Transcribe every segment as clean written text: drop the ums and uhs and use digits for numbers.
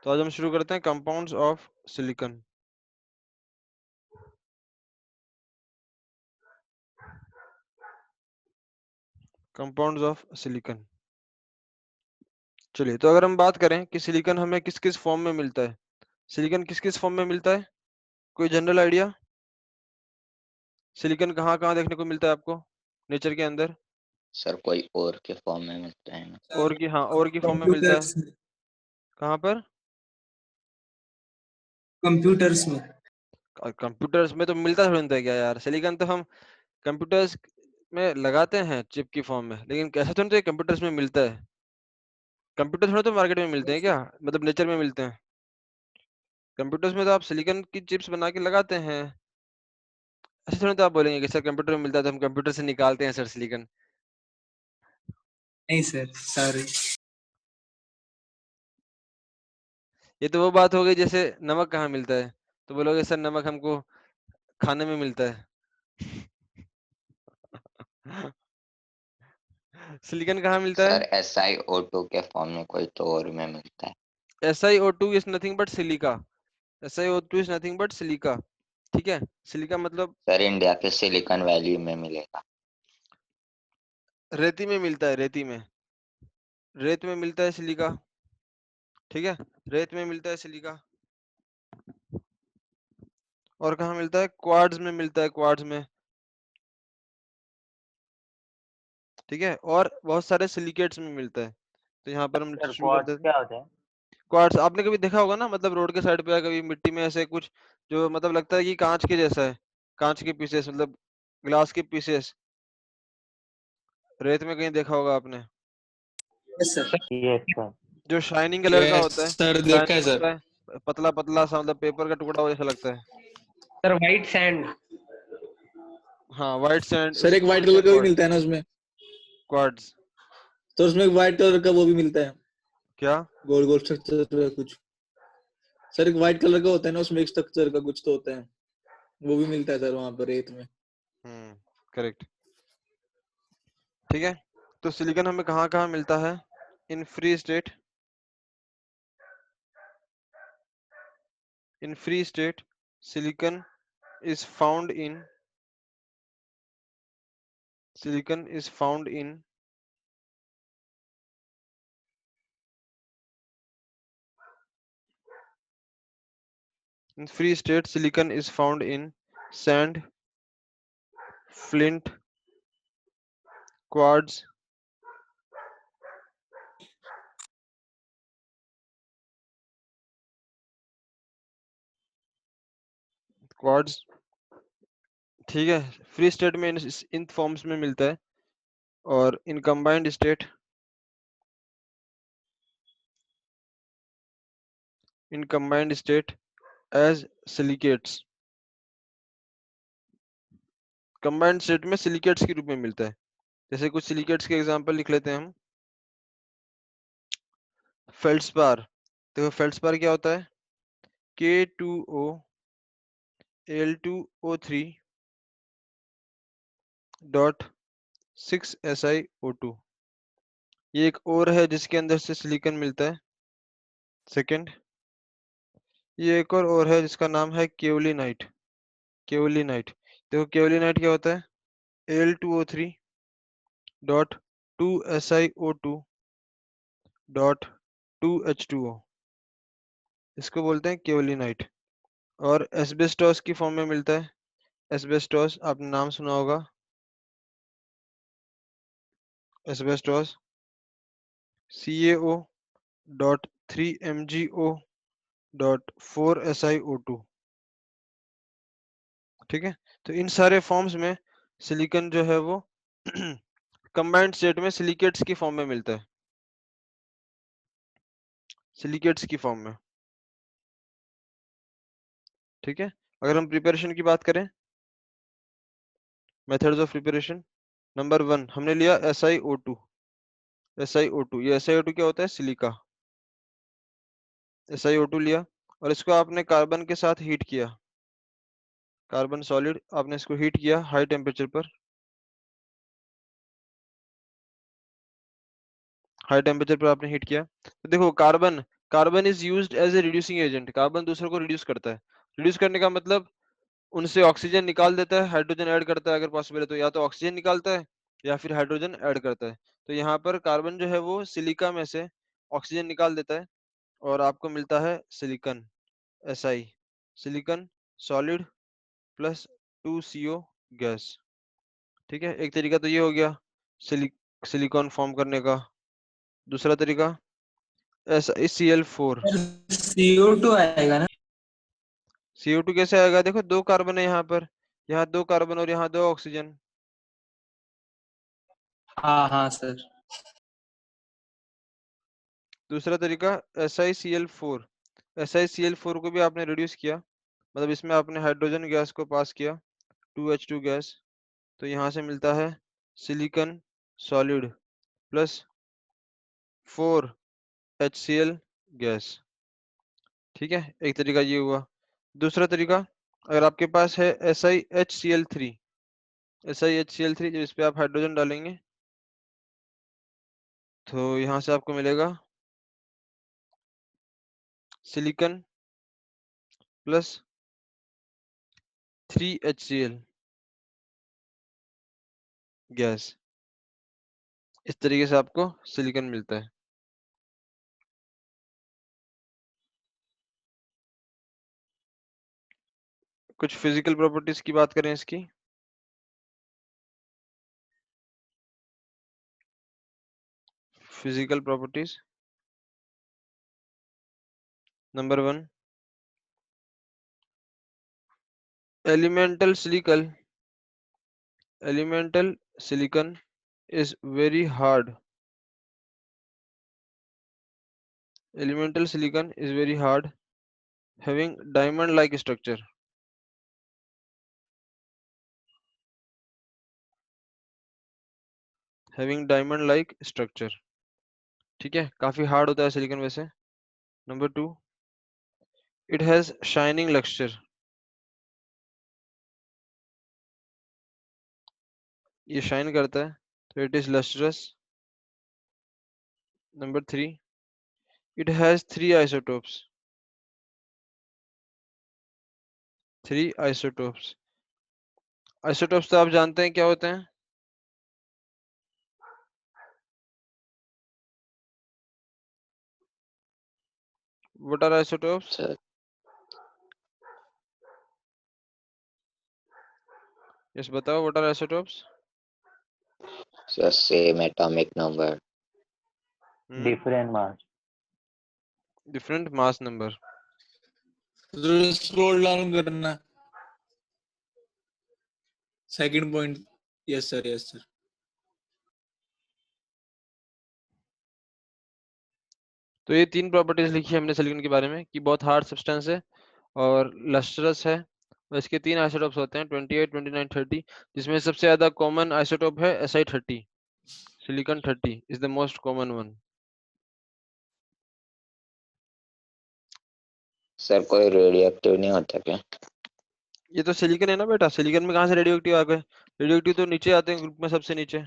तो आज हम शुरू करते हैं compounds of silicon. Compounds of silicon. चलिए, तो अगर हम बात करें कि सिलिकॉन हमें किस किस फॉर्म में मिलता है, सिलिकॉन किस किस फॉर्म में मिलता है, कोई जनरल आइडिया? सिलिकॉन कहाँ कहाँ देखने को मिलता है आपको नेचर के अंदर? सर कोई और के फॉर्म में मिलता है ना? और की, हाँ, और की फॉर्म में मिलता है। कहाँ पर? कंप्यूटर्स में। कंप्यूटर्स में तो मिलता थोड़ी ना है क्या यार, सिलिकॉन तो हम कंप्यूटर्स में लगाते हैं चिप की फॉर्म में, लेकिन कैसा तो नहीं तो कंप्यूटर्स में मिलता है। कंप्यूटर थोड़ा तो मार्केट में मिलते हैं क्या, मतलब नेचर में मिलते हैं। कंप्यूटर्स में तो आप सिलिकॉन की चिप्स बना के लगाते हैं। ऐसे थोड़ी तो आप बोलेंगे कि सर कंप्यूटर में मिलता है तो हम कंप्यूटर से निकालते हैं सर सिलिकॉन। नहीं सर, सॉरी। ये तो वो बात हो गई जैसे नमक कहाँ मिलता है, तो बोलोगे सर नमक हमको खाने में मिलता है। सिलिकॉन कहाँ मिलता है? सर SiO2 के फॉर्म में कोई तो और में मिलता है। SiO2 is nothing but silica. SiO2 is nothing but silica. ठीक है, सिलिका मतलब सर इंडिया के सिलिकॉन वैली में मिलेगा। रेती में मिलता है, रेती में, रेत में मिलता है सिलिका। ठीक है, रेत में मिलता है सिलिका। और कहाँ मिलता है? क्वार्ट्ज में मिलता है, क्वार्ट्ज में। ठीक है, और बहुत सारे सिलिकेट्स में मिलता है। तो यहाँ पर हम सर शुरू कर क्वार्ट्ज देते हैं। क्या होता है? क्वार्ट्ज आपने कभी देखा होगा ना, मतलब रोड के साइड पे या कभी मिट्टी में ऐसे कुछ जो मतलब लगता है कि कांच के जैसा है, कांच के पीसेस, मतलब ग्लास के पीसेस, रेत में कहीं देखा होगा आपने, यस सर। Yes sir. जो शाइनिंग कलर का यस होता है, सर, देखा है शाइनिंग सर। होता है, पतला पतला सा, मतलब पेपर का टुकड़ा हो जैसा लगता है। Sir white sand. हाँ, व्हाइट सैंड, सर एक उसको व्हाइट बोलते कलर हैं का भी क्वार्ट्ज। मिलता है ना उसमें, क्वार्ट्ज तो उसमें एक व्हाइट कलर का वो भी मिलता है, क्या? गोल गोल स्ट्रक्चर कुछ। सर एक व्हाइट कलर का होता है ना, उसमें एक स्ट्रक्चर का कुछ तो होता है, वो भी मिलता है सर वहां पर रेत में। करेक्ट। ठीक है, तो सिलिकॉन हमें कहाँ कहाँ मिलता है? In free state, in free state silicon is found in, silicon is found in free state silicon is found in sand, flint, quartz, quartz। ठीक है, फ्री स्टेट में इन फॉर्म्स में मिलता है, और in combined state, in combined state as silicates, combined state में silicates के रूप में मिलता है। जैसे कुछ सिलिकेट्स के एग्जांपल लिख लेते हैं हम। फेल्ड्स्पार, देखो फेल्ड्स्पार क्या होता है? K2O Al2O3 dot 6SiO2। ये एक और है जिसके अंदर से सिलिकॉन मिलता है। सेकंड, ये एक और है जिसका नाम है केओलिनाइट। केओलिनाइट, देखो केओलिनाइट क्या होता है? Al2O3 dot 2SiO2 dot 2H2O, इसको बोलते हैं केओलिनाइट। और एस्बेस्टोस की फॉर्म में मिलता है। एस्बेस्टोस आपने नाम सुना होगा, asbestos CaO dot 3MgO dot 4SiO2। ठीक है, तो इन सारे फॉर्म्स में सिलिकॉन जो है वो कंबाइंड स्टेट में सिलिकेट्स की फॉर्म में मिलता है, सिलिकेट्स की फॉर्म में। ठीक है, अगर हम प्रिपरेशन की बात करें, मेथड्स ऑफ प्रिपरेशन, नंबर 1 हमने लिया SiO2। SiO2, ये SiO2 क्या होता है? सिलिका। SiO2 लिया, और इसको आपने कार्बन के साथ हीट किया, कार्बन सॉलिड, आपने इसको हीट किया हाई टेम्परेचर पर। हाई टेम्परेचर पर आपने हीट किया, तो देखो carbon carbon is used as a reducing agent, carbon दूसरे को रिड्यूस करता है। रिड्यूस करने का मतलब उनसे ऑक्सीजन निकाल देता है, हाइड्रोजन ऐड करता है, अगर पॉसिबल है तो या तो ऑक्सीजन निकालता है या फिर हाइड्रोजन ऐड करता है। तो यहाँ पर कार्बन जो है वो सिलिका में से ऑक्सीजन निकाल देता है और आपको मिलता है silicon, SI, silicon solid plus 2CO gas. ठीक है, एक तरीका तो ये हो गया सिलिकॉन फॉर्म करने का। दूसरा तरीका SiCl4। CO2 आएगा ना? CO2 कैसे आएगा? देखो 2 कार्बन है यहाँ पर, यहाँ 2 कार्बन और यहाँ 2 ऑक्सीजन। हाँ हाँ सर। दूसरा तरीका SiCl4। SiCl4 को भी आपने रिड्यूस किया, मतलब इसमें आपने हाइड्रोजन गैस को पास किया, 2H2 गैस, तो यहाँ से मिलता है silicon solid plus 4HCl gas. ठीक है, एक तरीका ये हुआ। दूसरा तरीका, अगर आपके पास है SiHCl3, SiHCl3 जब इस पे आप हाइड्रोजन डालेंगे तो यहाँ से आपको मिलेगा सिलिकन प्लस 3HCl गैस। इस तरीके से आपको सिलिकन मिलता है। कुछ फिजिकल प्रॉपर्टीज की बात करें इसकी। Physical properties number 1, elemental silicon is very hard. Elemental silicon is very hard, having diamond like structure. Having diamond like structure. ठीक है, काफी हार्ड होता है सिलिकॉन वैसे। Number 2, it has shining luster. ये शाइन करता है तो it is lustrous. Number 3, it has 3 isotopes. 3 isotopes. Isotopes तो आप जानते हैं क्या होते हैं? What are isotopes? Sir, Yes, बताओ, what are isotopes? same atomic number. different mass. Different mass number. Scroll down करना। Second point. Yes sir, yes sir. तो ये 3 प्रॉपर्टीज लिखी है हमने सिलिकॉन के बारे में कि बहुत हार्ड सब्सटेंस है और लस्ट्रस है, और इसके 3 आइसोटोप्स होते हैं 28, 29, 30, जिसमें सबसे ज्यादा कॉमन आइसोटोप है Si30। Silicon 30 is the most common one. Sir कोई रेडियो एक्टिव नहीं होता क्या? ये तो सिलिकॉन है ना बेटा, सिलिकॉन में कहाँ से रेडियो एक्टिव आ गए? रेडियो एक्टिव तो नीचे आते हैं ग्रुप में, सबसे नीचे।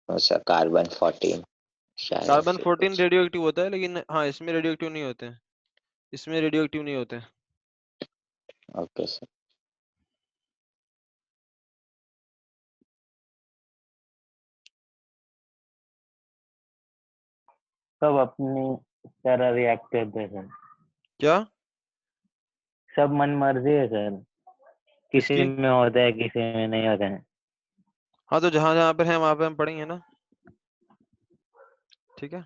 और सर कार्बन 14 शायद कार्बन ऐसे 14 कुछ। रेडियो एक्टिव होता है, लेकिन हाँ इसमें रेडियो एक्टिव नहीं होते हैं, इसमें रेडियो एक्टिव नहीं होते हैं। Okay sir. सब अपनी तरह रिएक्ट करते हैं सर, क्या? सब मन मर्जी है सर, किसी किसकी? में होता है किसी में नहीं होता है। हाँ तो जहां जहां पर है वहां पे हम पढ़ेंगे ना। ठीक है,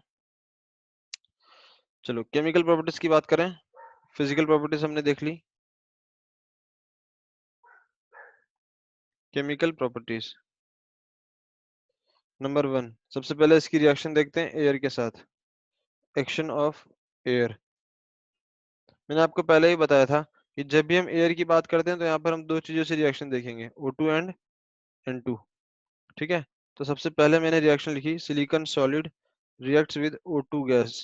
चलो केमिकल प्रॉपर्टीज की बात करें। फिजिकल प्रॉपर्टीज हमने देख ली। केमिकल प्रॉपर्टीज नंबर 1, सबसे पहले इसकी रिएक्शन देखते हैं एयर के साथ। Action of air. मैंने आपको पहले ही बताया था कि जब भी हम एयर की बात करते हैं तो यहाँ पर हम 2 चीजों से रिएक्शन देखेंगे, O2 एंड N2। ठीक है, तो सबसे पहले मैंने रिएक्शन लिखी, silicon solid reacts with O2 gas.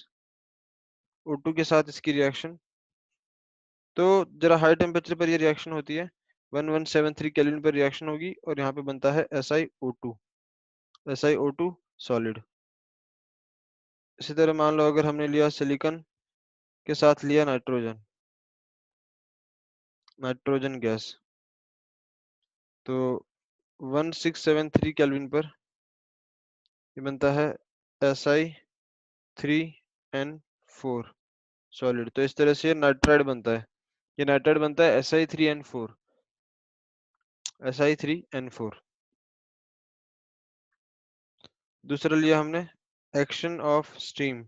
O2 के साथ इसकी रिएक्शन, तो जरा हाई टेम्परेचर पर ये रिएक्शन होती है, 1173 केल्विन पर रिएक्शन होगी और यहाँ पे बनता है SiO2। SiO2 solid. इसी तरह मान लो अगर हमने लिया सिलिकॉन के साथ लिया नाइट्रोजन गैस, तो 1673 केल्विन पर ये बनता है Si3n4 सॉलिड। तो इस तरह से ये नाइट्राइड बनता है, ये नाइट्राइड बनता है Si3n4। दूसरा लिया हमने एक्शन ऑफ स्टीम।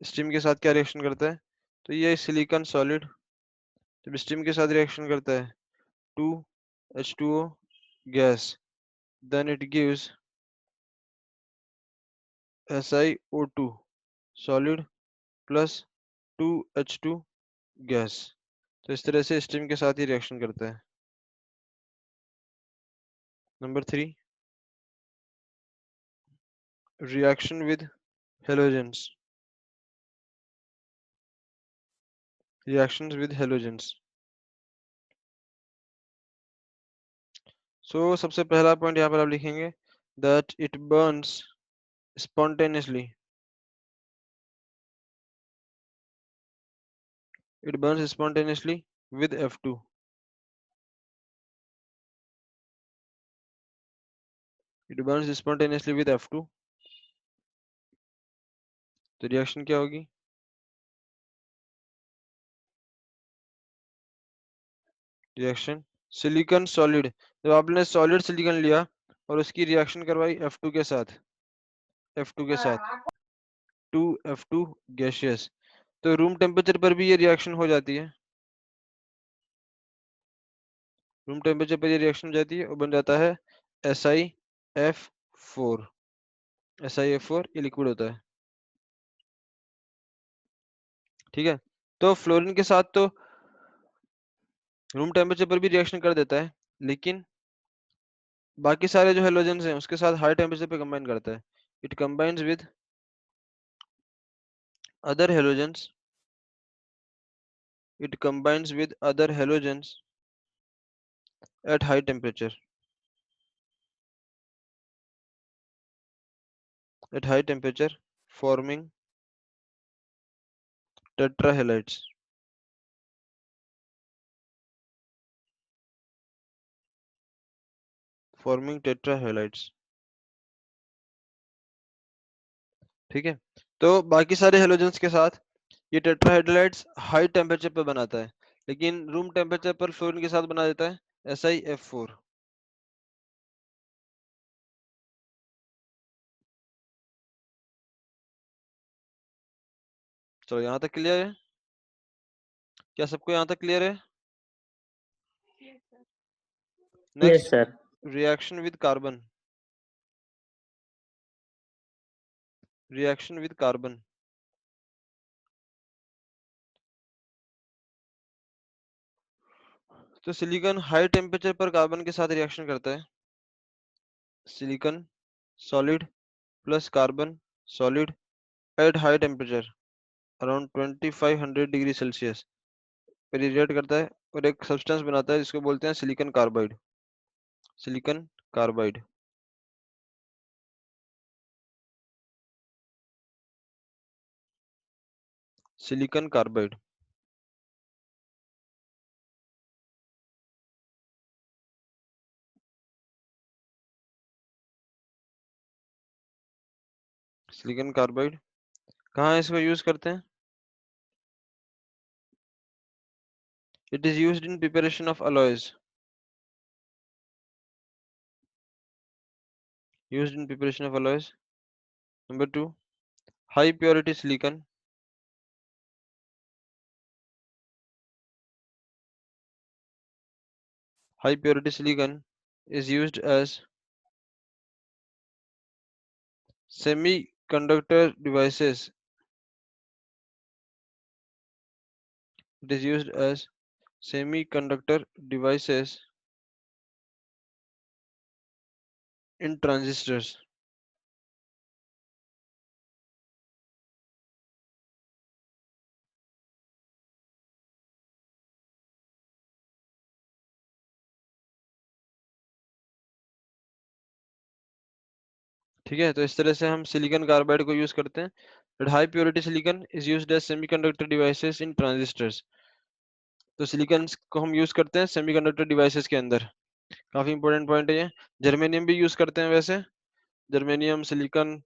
स्टीम के साथ क्या रिएक्शन करता है, तो ये सिलिकॉन सॉलिड जब स्टीम के साथ रिएक्शन करता है 2H2O gas, then it gives SiO2 solid plus 2H2 gas. तो इस तरह से स्टीम के साथ ही रिएक्शन करता है। Number 3, reaction with halogens. Reactions with halogens. So सबसे पहला पॉइंट यहाँ पर आप लिखेंगे that it burns spontaneously, it burns spontaneously with F2। it burns spontaneously with F2। तो रिएक्शन क्या होगी, रिएक्शन सिलिकॉन सॉलिड, जब आपने सॉलिड सिलिकॉन लिया और उसकी रिएक्शन करवाई F2 के साथ, F2 के साथ 2F2 गैसियस, तो रूम टेम्परेचर पर भी ये रिएक्शन हो जाती है। रूम टेम्परेचर पर ये रिएक्शन हो जाती है और बन जाता है SiF4। SiF4 ये लिक्विड होता है, ठीक है। तो फ्लोरीन के साथ तो रूम टेम्परेचर पर भी रिएक्शन कर देता है, लेकिन बाकी सारे जो हेलोजेंस हैं उसके साथ हाई टेम्परेचर पे कंबाइन करता है। It combines with other halogens, it combines with other halogens at high temperature, forming tetrahalides। forming tetrahalides, ठीक है। तो बाकी सारे हेलोजेंस के साथ ये टेट्राहेड्राइड्स हाई टेम्परेचर पर बनाता है, लेकिन रूम टेम्परेचर पर फ्लोरीन के साथ बना देता है SiF4। चलो यहाँ तक क्लियर है, क्या सबको यहाँ तक क्लियर है। Yes next, sir. Reaction with carbon. Reaction with carbon, तो सिलिकॉन हाई टेम्परेचर पर कार्बन के साथ रिएक्शन करता है। Silicon solid plus carbon solid at high temperature around 2500 degree Celsius पर रिएक्ट करता है और एक सब्सटेंस बनाता है जिसको बोलते हैं silicon carbide. Silicon carbide, silicon carbide. Silicon carbide कहाँ इसको यूज करते हैं, it is used in preparation of alloys. Used in preparation of alloys. Number 2, high purity silicon. High purity silicon is used as semiconductor devices। It is used as semiconductor devices in transistors। ठीक ठीक है, तो इस तरह से हम silicon carbide को use करते हैं। High purity silicon is used as semiconductor devices in transistors. तो सिलिकॉन को हम यूज करते हैं सेमीकंडक्टर डिवाइसेस के अंदर। काफी इंपॉर्टेंट पॉइंट है ये। जर्मेनियम भी यूज करते हैं वैसे, जर्मेनियम, सिलिकॉन।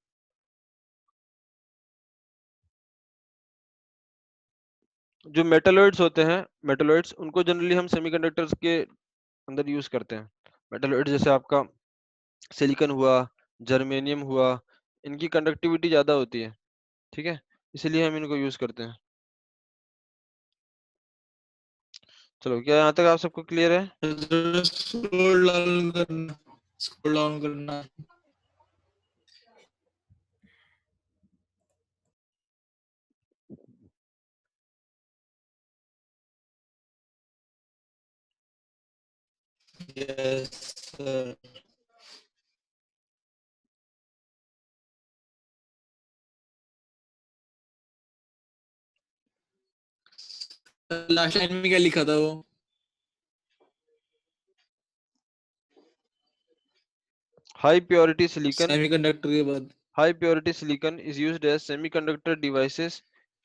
जो मेटलॉइड्स होते हैं, मेटलॉइड्स, उनको जनरली हम सेमीकंडक्टर्स के अंदर यूज करते हैं। मेटलॉइड जैसे आपका सिलिकॉन हुआ, जर्मेनियम हुआ, इनकी कंडक्टिविटी ज्यादा होती है, ठीक है, इसीलिए हम इनको यूज करते हैं। चलो, क्या यहाँ तक आप सबको क्लियर है? स्क्रॉल डाउन करना, स्क्रॉल डाउन करना। Yes sir. लास्ट लाइन में क्या लिखा था वो? हाई प्योरिटी सिलिकॉन, सेमीकंडक्टर के बाद। high purity silicon is used as semiconductor devices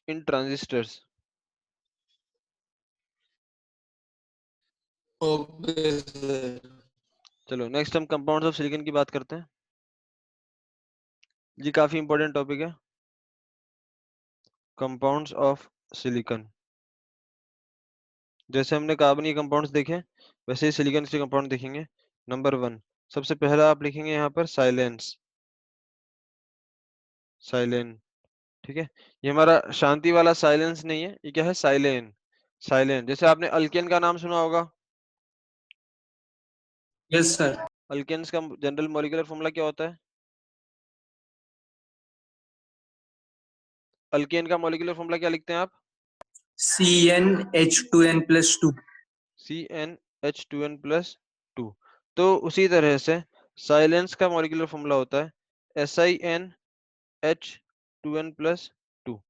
in transistors। Okay sir. चलो नेक्स्ट हम कंपाउंड्स ऑफ सिलिकॉन की बात करते हैं। ये काफी इंपॉर्टेंट टॉपिक है, कंपाउंड्स ऑफ सिलिकॉन। जैसे हमने कार्बन के कंपाउंड्स देखे, वैसे ही सिलिकॉन के कंपाउंड देखेंगे। नंबर 1, सबसे पहला आप लिखेंगे यहाँ पर साइलेंस, साइलेन, ठीक है। ये हमारा शांति वाला साइलेंस नहीं है, ये क्या है, साइलेन, साइलेन। जैसे आपने अल्केन का नाम सुना होगा, यस सर। अल्केन्स का जनरल मॉलिक्यूलर फॉर्मूला क्या होता है? अल्केन का मॉलिक्यूलर फॉर्मूला क्या लिखते हैं आप? CnH2n+2। CnH2n+2। तो उसी तरह से साइलेंस का मॉलिक्यूलर फॉर्मूला होता है SiNH2n+2।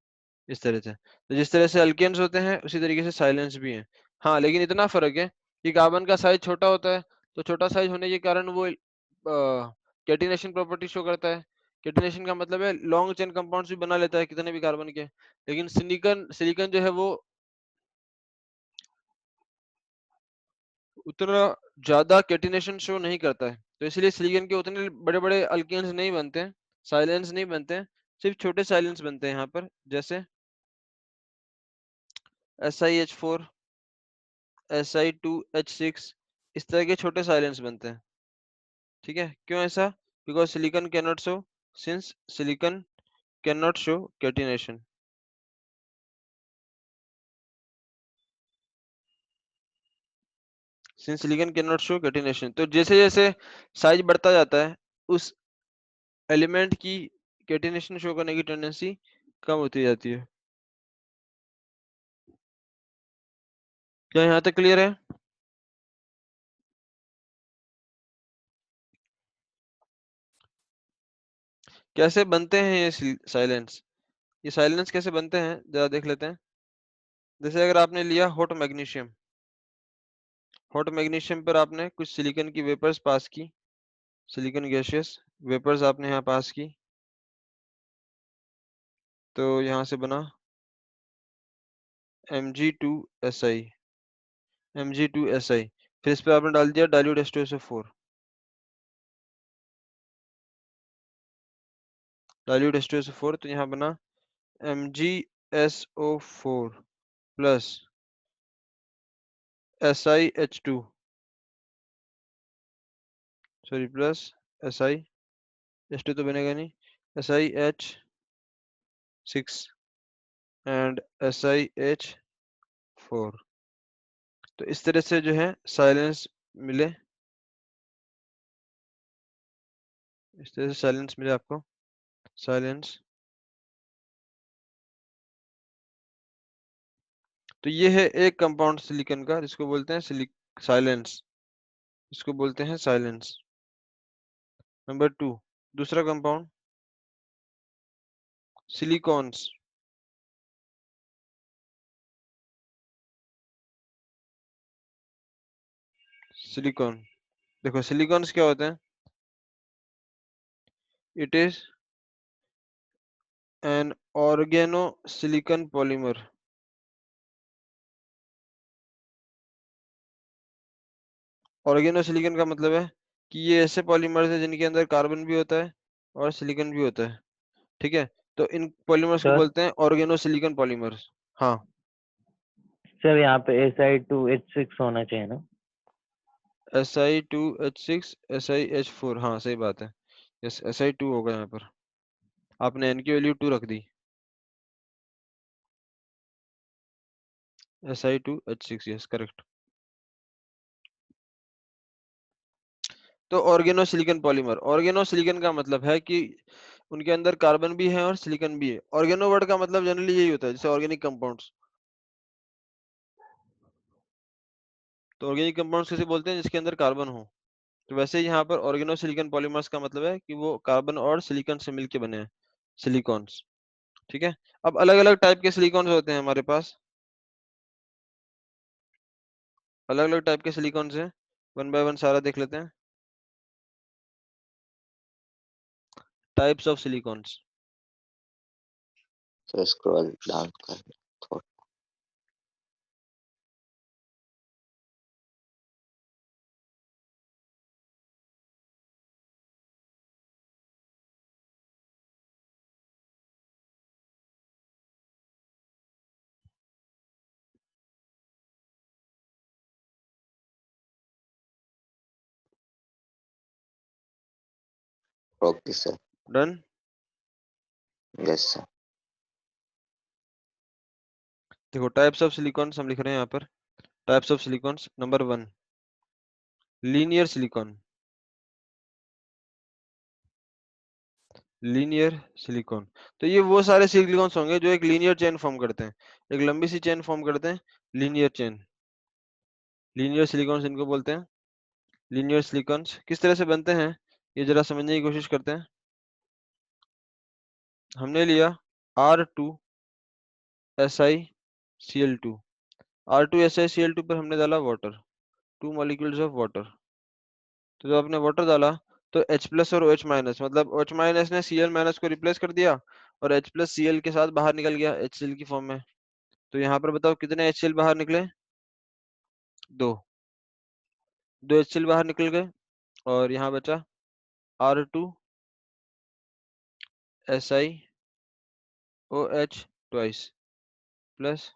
इस तरह से, तो जिस तरह से अल्केन्स होते हैं उसी तरीके से साइलेंस भी हैं। हाँ, लेकिन इतना फर्क है कि कार्बन का साइज छोटा होता है, तो छोटा साइज होने के कारण वो कैटिनेशन प्रॉपर्टी शो करता है। कैटिनेशन का मतलब है लॉन्ग चेन कंपाउंड्स भी बना लेता है कितने भी कार्बन के। लेकिन सिलिकॉन, सिलिकॉन जो है वो उतना ज्यादा कैटिनेशन शो नहीं करता है, तो इसलिए सिलिकॉन के उतने बड़े बड़े अल्केन्स नहीं बनते हैं, साइलेंस नहीं बनते हैं, सिर्फ छोटे साइलेंस बनते हैं यहाँ पर। जैसे SiH4, Si2H6, इस तरह के छोटे साइलेंस बनते हैं, ठीक है। क्यों ऐसा? Because silicon can not show, since silicon can not show catenation. Since silicon can not show catenation, तो जैसे जैसे साइज बढ़ता जाता है, उस एलिमेंट की कैटिनेशन शो करने की टेंडेंसी कम होती जाती है। क्या यहाँ तक क्लियर है? कैसे बनते हैं ये साइलेंस? ये साइलेंस कैसे बनते हैं जरा देख लेते हैं। जैसे अगर आपने लिया हॉट मैग्नीशियम, हॉट मैग्नीशियम पर आपने कुछ सिलिकॉन की वेपर्स पास की, सिलिकॉन गैशियस वेपर्स आपने यहाँ पास की, तो यहाँ से बना Mg2Si, Mg2Si। फिर इस पे आपने डाल दिया डाइल्यूट H2SO4, डाइल्यूट H2SO4, तो यहाँ बना MgSO4 plus SiH2, sorry plus SiH2 तो बनेगा नहीं, SiH6 एंड SiH4। तो इस तरह से जो है साइलेंस मिले, इस तरह से साइलेंस मिले आपको, साइलेंस। तो ये है एक कंपाउंड सिलिकॉन का जिसको बोलते हैं साइलेंस, इसको बोलते हैं साइलेंस। नंबर 2, दूसरा कंपाउंड सिलिकॉन्स, सिलिकॉन। देखो सिलिकॉन्स क्या होते हैं, It is an organosilicon polymer. ऑर्गेनोसिलिकन का मतलब है कि ये ऐसे पॉलीमर्स है जिनके अंदर कार्बन भी होता है और सिलिकॉन भी होता है, ठीक है। तो इन पॉलीमर्स को सर बोलते हैं ऑर्गेनोसिलिकन पॉलीमर्स। हाँ, सर यहाँ पे Si2H6 होना चाहिए ना? Si2H6 SiH4, हाँ सही बात है। यस, Si2 होगा यहाँ पर, आपने N की वैल्यू 2 रख दी। Si2H6, yes correct. तो ऑर्गेनोसिलिकन पॉलीमर, ऑर्गेनोसिलिकन का मतलब है कि उनके अंदर कार्बन भी है और सिलिकॉन भी है। ऑर्गेनो वर्ड का मतलब जनरली यही होता है, जैसे ऑर्गेनिक कंपाउंड्स। तो ऑर्गेनिक कंपाउंड्स किसे बोलते हैं? जिसके अंदर कार्बन हो। तो वैसे ही यहाँ पर ऑर्गेनोसिलिकन पॉलीमर्स का मतलब है कि वो कार्बन और सिलिकॉन से मिलके बने हैं, सिलिकॉन्स, ठीक है। अब अलग अलग टाइप के सिलिकॉन्स होते हैं हमारे पास, अलग अलग टाइप के सिलिकॉन्स हैं, वन बाय वन सारा देख लेते हैं। Types of silicones. तो स्क्रॉल डाउन कर थोड़ा। Okay sir. Done. Yes sir. देखो टाइप्स ऑफ सिलिकॉन्स हम लिख रहे हैं यहाँ पर। Types of silicones, number 1 linear silicon. Linear silicon, तो ये वो सारे सिलिकॉन्स होंगे जो एक लीनियर चेन फॉर्म करते हैं, एक लंबी सी चेन फॉर्म करते हैं, लीनियर चेन। लीनियर सिलिकॉन्स इनको बोलते हैं। लीनियर सिलिकॉन्स किस तरह से बनते हैं ये जरा समझने की कोशिश करते हैं। हमने लिया R2SiCl2, R2SiCl2 पर हमने डाला वाटर, 2 मॉलिक्यूल्स ऑफ वाटर। तो जब आपने वाटर डाला तो H प्लस और OH माइनस, मतलब OH माइनस ने Cl माइनस को रिप्लेस कर दिया और H प्लस Cl के साथ बाहर निकल गया HCl की फॉर्म में। तो यहाँ पर बताओ कितने HCl बाहर निकले? 2। 2 HCl बाहर निकल गए और यहाँ बचा R2SiOH twice plus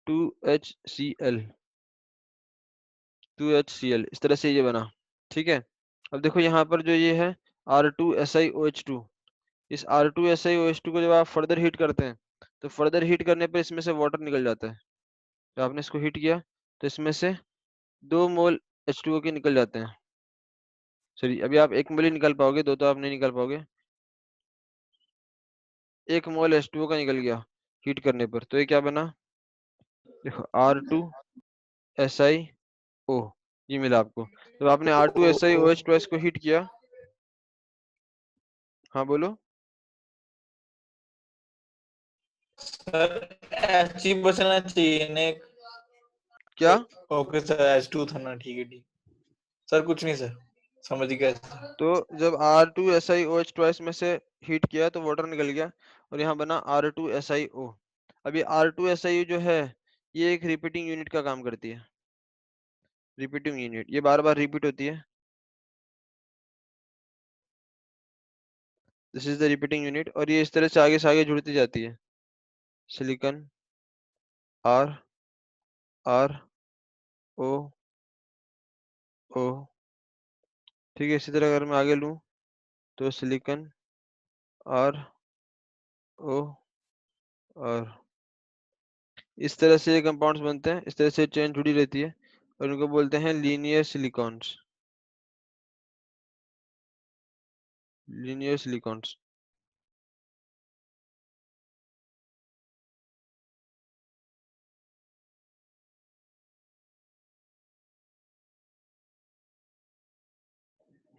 2HCl, 2HCl, इस तरह से ये बना, ठीक है। अब देखो यहाँ पर जो ये है R2SiOH2, इस R2SiOH2 को जब आप फर्दर हीट करते हैं तो फर्दर हीट करने पर इसमें से वाटर निकल जाता है। जब आपने इसको हीट किया तो इसमें से 2 मोल H2O के निकल जाते हैं। सॉरी, अभी आप 1 मोल ही निकाल पाओगे, 2 तो आप नहीं निकाल पाओगे। 1 मोल H2O का निकल गया हीट करने पर, तो ये क्या बना? देखो R2SiO, ये मिला आपको। जब आपने R2SiOH ट्वाइस को हीट किया, हाँ बोलो। सर एच ही बचना चाहिए ना एक। क्या? ओके सर, H2 था ना, ठीक है ठीक। सर कुछ नहीं सर, समझ गया सर। तो जब R2SiOH ट्वाइस में से हीट किया तो वाटर निकल गया और यहाँ बना R2SiO। अब ये R2SiO जो है ये एक रिपीटिंग यूनिट का काम करती है। रिपीटिंग यूनिट, ये बार बार रिपीट होती है। This is the repeating unit, और ये इस तरह से आगे जुड़ती जाती है। Silicon R R O O, ठीक है। इसी तरह अगर मैं आगे लूँ तो सिलिकॉन R O R, इस तरह से ये कंपाउंड्स बनते हैं, इस तरह से चेन जुड़ी रहती है और इनको बोलते हैं linear silicones. Linear silicones.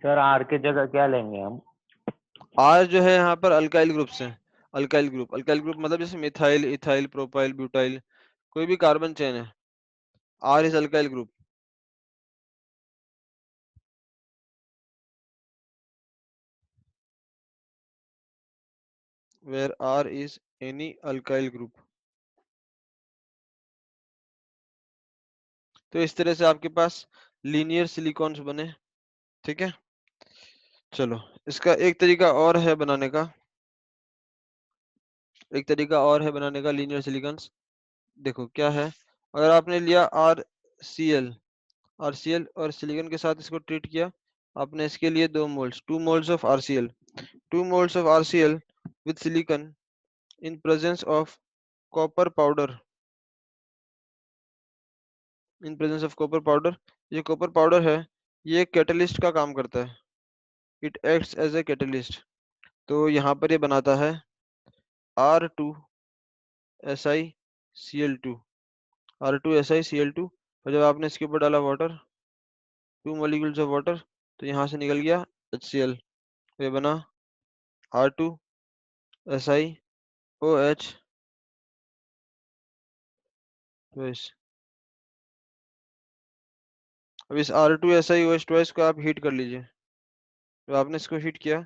Sir R के जगह क्या लेंगे हम? R जो है यहाँ पर अल्काइल ग्रुप्स हैं। अल्काइल ग्रुप, अल्काइल ग्रुप मतलब जैसे मिथाइल, इथाइल, प्रोपाइल, ब्यूटाइल, कोई भी कार्बन चेन है, R is alkyl group. where R is any alkyl group। तो इस तरह से आपके पास लीनियर सिलिकॉन्स बने। ठीक है, चलो इसका एक तरीका और है बनाने का, लीनियर सिलिकॉन्स। देखो क्या है, अगर आपने लिया RCl, और सिलिकॉन के साथ इसको ट्रीट किया, आपने इसके लिए 2 moles, 2 moles of RCl, 2 moles of RCl with silicon in presence of copper powder, ये कॉपर पाउडर है, ये कैटलिस्ट का काम करता है, it acts as a catalyst. तो यहाँ पर ये बनाता है R2SiCl2, R2SiCl2, और जब आपने इसके ऊपर डाला वाटर, 2 मॉलिक्यूल्स ऑफ वाटर, तो यहाँ से निकल गया HCl, ये बना R2SiOH। तो अब इस R2SiOH को आप हीट कर लीजिए। तो आपने इसको हीट किया,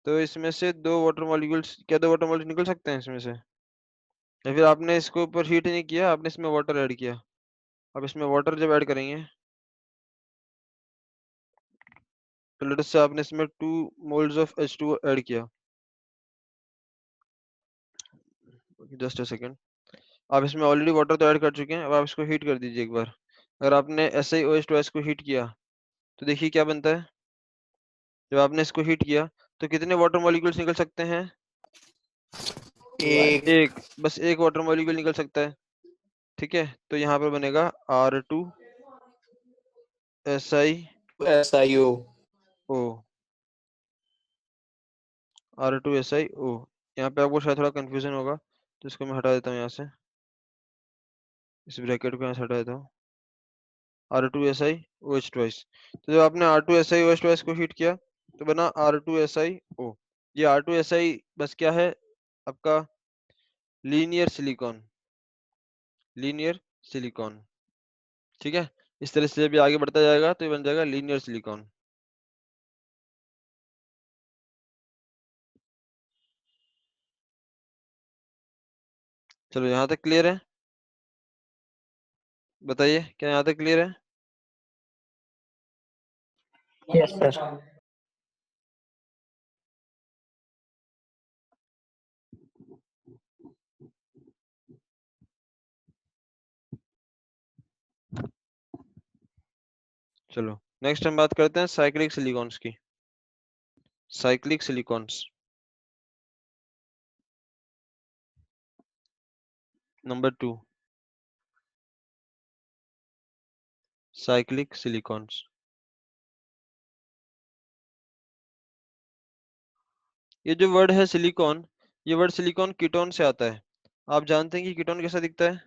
तो इसमें से 2 वाटर मॉलिक्यूल्स, क्या 2 वाटर मॉलिक्यूल्स निकल सकते हैं इसमें से? या फिर आपने इसको ऊपर हीट नहीं किया, आपने इसमें वाटर ऐड किया। अब इसमें वाटर जब ऐड करेंगे, तो लेट्स से आपने इसमें 2 मोल्स ऑफ H2O ऐड किया। जस्ट अ सेकेंड, आप इसमें ऑलरेडी वाटर तो ऐड कर चुके हैं, अब आप इसको हीट कर दीजिए एक बार। अगर आपने SiOH2 को हीट किया, तो देखिए क्या बनता है। जब आपने इसको हीट किया, तो कितने वाटर मॉलिक्यूल्स निकल सकते हैं? एक एक, बस एक वाटर मॉलिक्यूल निकल सकता है। ठीक है, तो यहाँ पर बनेगा R2SiO, SiO। R2SiO। यहाँ पे आपको शायद थोड़ा कंफ्यूजन होगा, तो इसको मैं हटा देता हूँ यहाँ से, इस ब्रैकेट को यहाँ से हटा देता हूँ। R2SiOH2। तो जब आपने R2SiOH2 को हीट किया, तो बना R2SiO। ये R2Si बस क्या है आपका? Linear silicon, linear silicon. ठीक है, इस तरह से जब ये आगे बढ़ता जाएगा तो ये बन जाएगा लीनियर सिलिकॉन। चलो यहाँ तक क्लियर है? बताइए, क्या यहाँ तक क्लियर है? Yes sir. चलो नेक्स्ट हम बात करते हैं साइक्लिक सिलिकॉन्स की। Cyclic silicones number 2, cyclic silicones. ये जो वर्ड है सिलिकॉन, ये वर्ड सिलिकॉन कीटोन से आता है। आप जानते हैं कि कीटोन कैसा दिखता है?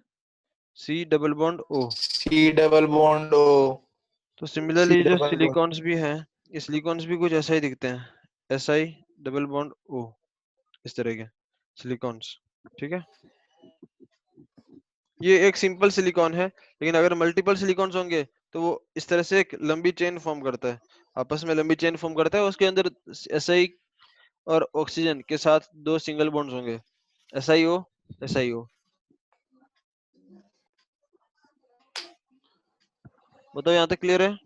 C double bond O। C∪O। तो सिमिलरली जो सिलिकॉन्स भी हैं, ये सिलिकॉन्स भी कुछ ऐसा ही दिखते हैं, Si डबल बॉन्ड O, इस तरह के सिलिकॉन्स। ठीक है, ये एक सिंपल सिलिकॉन है, लेकिन अगर मल्टीपल सिलिकॉन्स होंगे तो वो इस तरह से एक लंबी चेन फॉर्म करता है, आपस में लंबी चेन फॉर्म करता है। उसके अंदर Si और ऑक्सीजन के साथ 2 सिंगल बॉन्ड्स होंगे, SiO SiO। बताओ यहाँ तक क्लियर है?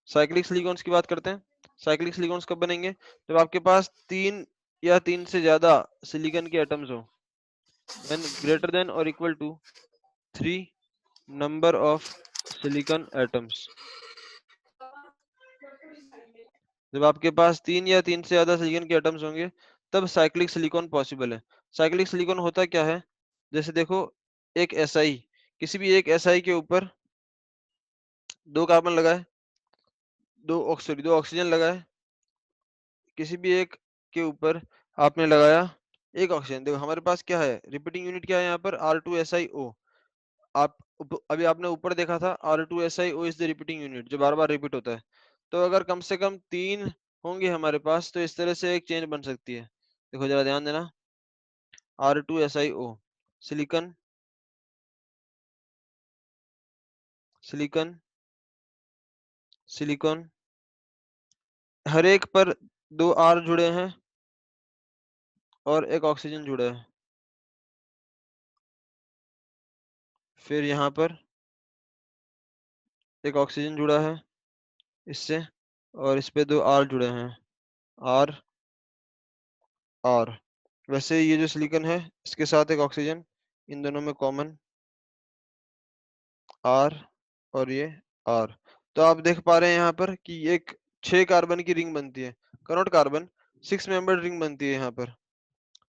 साइक्लिक सिलिकॉन्स की बात करते हैं। साइक्लिक सिलिकॉन्स कब बनेंगे? जब आपके पास 3 से ज्यादा सिलिकॉन के एटम्स हो, when greater than or equal to 3 number of silicon atoms। जब आपके पास 3 से ज्यादा सिलिकॉन के एटम्स होंगे, तब साइक्लिक सिलिकॉन पॉसिबल है। साइक्लिक सिलिकॉन होता क्या है? जैसे देखो, एक Si, किसी भी एक Si के ऊपर 2 कार्बन लगाए, 2 ऑक्सीजन लगाए, किसी भी एक के ऊपर आपने लगाया एक ऑक्सीजन। देखो हमारे पास क्या है, रिपीटिंग यूनिट क्या है यहाँ पर? R2SiO। आप अभी आपने ऊपर देखा था R2SiO is the repeating unit, जो बार बार रिपीट होता है। तो अगर कम से कम 3 होंगे हमारे पास, तो इस तरह से एक चेन बन सकती है। देखो जरा ध्यान देना, R2SiO, सिलिकॉन, सिलिकॉन, सिलिकॉन, हर एक पर 2 R जुड़े हैं और एक ऑक्सीजन जुड़ा है। फिर यहाँ पर एक ऑक्सीजन जुड़ा है इससे, और इस पे 2 R जुड़े हैं, R R। वैसे ये जो सिलिकॉन है इसके साथ एक ऑक्सीजन, इन दोनों में कॉमन R और ये R। तो आप देख पा रहे हैं यहाँ पर कि एक 6 कार्बन की रिंग बनती है, कनॉट कार्बन, 6 मेंबर्ड रिंग बनती है यहाँ पर,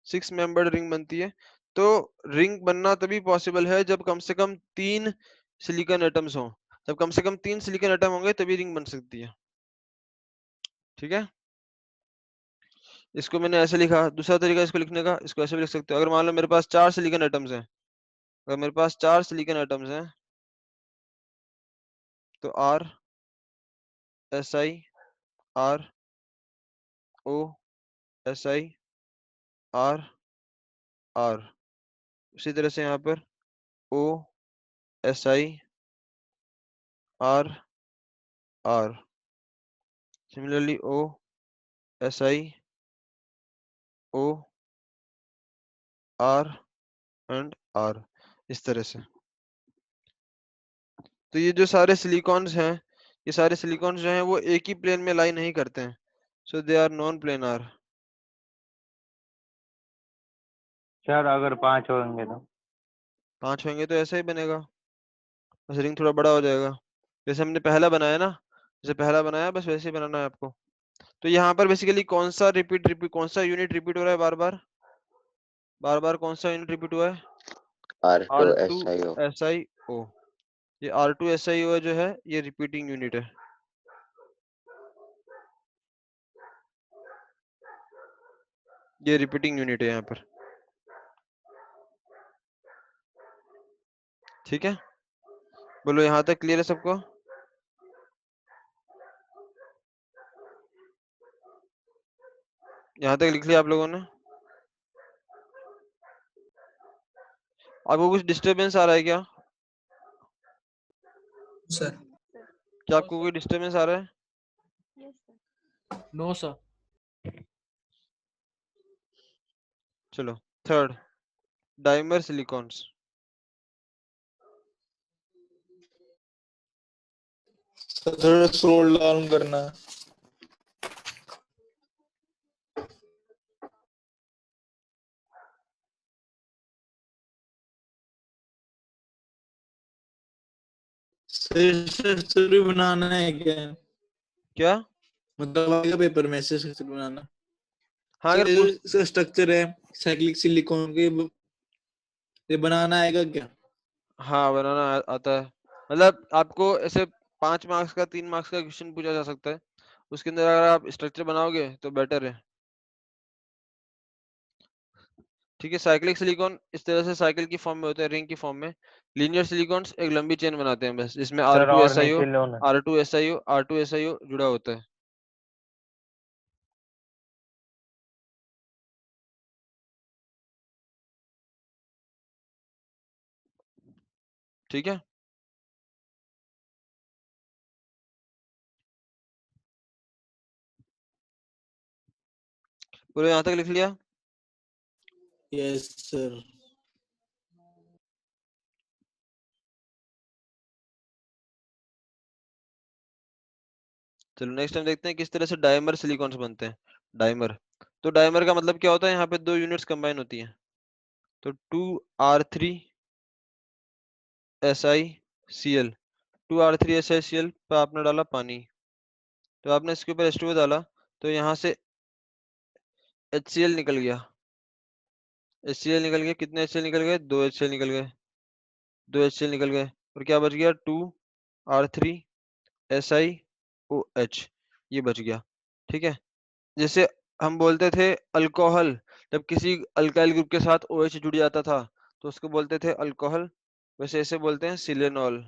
6 मेंबर्ड रिंग बनती है। तो रिंग बनना तभी पॉसिबल है जब कम से कम 3 सिलिकॉन एटम्स हों। जब कम से कम 3 सिलिकॉन एटम होंगे तभी रिंग बन सकती है। ठीक है, इसको मैंने ऐसे लिखा। दूसरा तरीका इसको लिखने का, इसको ऐसे भी लिख सकते हो। अगर मान लो मेरे पास 4 सिलिकॉन एटम्स हैं, अगर मेरे पास 4 सिलिकॉन एटम्स हैं तो R Si R O Si R R। उसी तरह से यहाँ पर O Si R R। Similarly O Si O R and R, इस तरह से। तो ये जो सारे सिलिकॉन्स हैं, ये सारे सिलिकॉन्स जो हैं वो एक ही प्लेन में लाई नहीं करते हैं, so they are non planar. Sir अगर 5 होंगे तो? 5 होंगे तो ऐसा ही बनेगा, बस रिंग थोड़ा बड़ा हो जाएगा। जैसे हमने पहला बनाया ना, जैसे पहला बनाया बस वैसे ही बनाना है आपको। तो यहाँ पर बेसिकली कौन सा कौन सा यूनिट रिपीट हो रहा है बार बार कौन सा यूनिट रिपीट हुआ है? R2SiO। R2SiO। ये R2SiO जो है ये रिपीटिंग यूनिट है। ये रिपीटिंग यूनिट है यहाँ पर। ठीक है, बोलो यहाँ तक क्लियर है सबको? यहाँ तक लिख लिया आप लोगों ने? आपको कुछ डिस्टरबेंस आ रहा है क्या? सर। क्या आपको कोई डिस्टरबेंस आ रहा है? No sir. चलो, थर्ड, डाइमर सिलिकॉन्स। थोड़ा स्क्रॉल डाउन करना है। स्ट्रक्चर भी बनाना है क्या? क्या मतलब आएगा पेपर में ऐसे स्ट्रक्चर बनाना? हाँ, अगर पूछ सर स्ट्रक्चर है साइक्लिक सिलिकॉन के, ये बनाना आएगा क्या? हाँ, बनाना आता है। मतलब आपको ऐसे 5 मार्क्स का 3 मार्क्स का क्वेश्चन पूछा जा सकता है, उसके अंदर अगर आप स्ट्रक्चर बनाओगे तो बेटर है। ठीक है, साइक्लिक सिलिकॉन इस तरह से साइकिल की फॉर्म में होते हैं, रिंग की फॉर्म में। लीनियर सिलिकॉन्स एक लंबी चेन बनाते हैं बस, जिसमें सर और R2SiO नीचे लो ना। R2SiO R2SiO जुड़ा होता है। ठीक है, पूरे यहाँ तक लिख लिया? Yes sir. चलो नेक्स्ट टाइम देखते हैं किस तरह से डाइमर सिलिकॉन्स बनते हैं। डाइमर, तो डाइमर का मतलब क्या होता है? यहाँ पे 2 यूनिट्स कंबाइन होती हैं, तो 2R3SiCl। 2R3SiCl पे आपने डाला पानी, तो आपने इसके ऊपर H2O डाला, तो यहाँ से HCl निकल गया। HCl निकल गया, कितने HCl निकल गए? 2 HCl निकल गए, 2 HCl निकल गए, और क्या बच गया? 2R3SiOH, ये बच गया। ठीक है, जैसे हम बोलते थे अल्कोहल, जब किसी अल्काइल ग्रुप के साथ OH जुड़ जाता था तो उसको बोलते थे अल्कोहल, वैसे ऐसे बोलते हैं सिलेनॉल।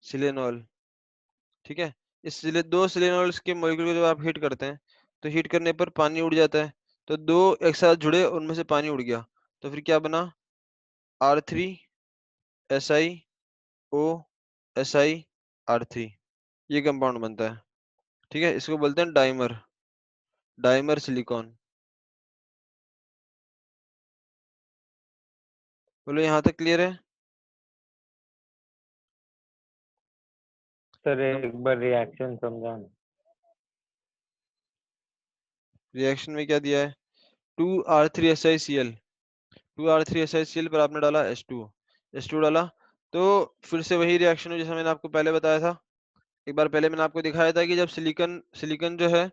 सिलेनॉल, ठीक है। इसलिए 2 सिलेनॉल्स के मॉलिक्यूल को जब आप हीट करते हैं तो हीट करने पर पानी उड़ जाता है, तो 2 एक साथ जुड़े, उनमें से पानी उड़ गया, तो फिर क्या बना? R3SiO SiR3, ये कंपाउंड बनता है। ठीक है, इसको बोलते हैं डाइमर, डाइमर सिलिकॉन। बोलो यहाँ तक क्लियर है? सर एक बार रिएक्शन समझाना। रिएक्शन में क्या दिया है? 2R3SiCl, 2R3SiCl पर आपने डाला H2O डाला, तो फिर से वही रिएक्शन हो जैसा मैंने आपको पहले बताया था। एक बार पहले मैंने आपको दिखाया था कि जब सिलिकॉन सिलिकॉन जो है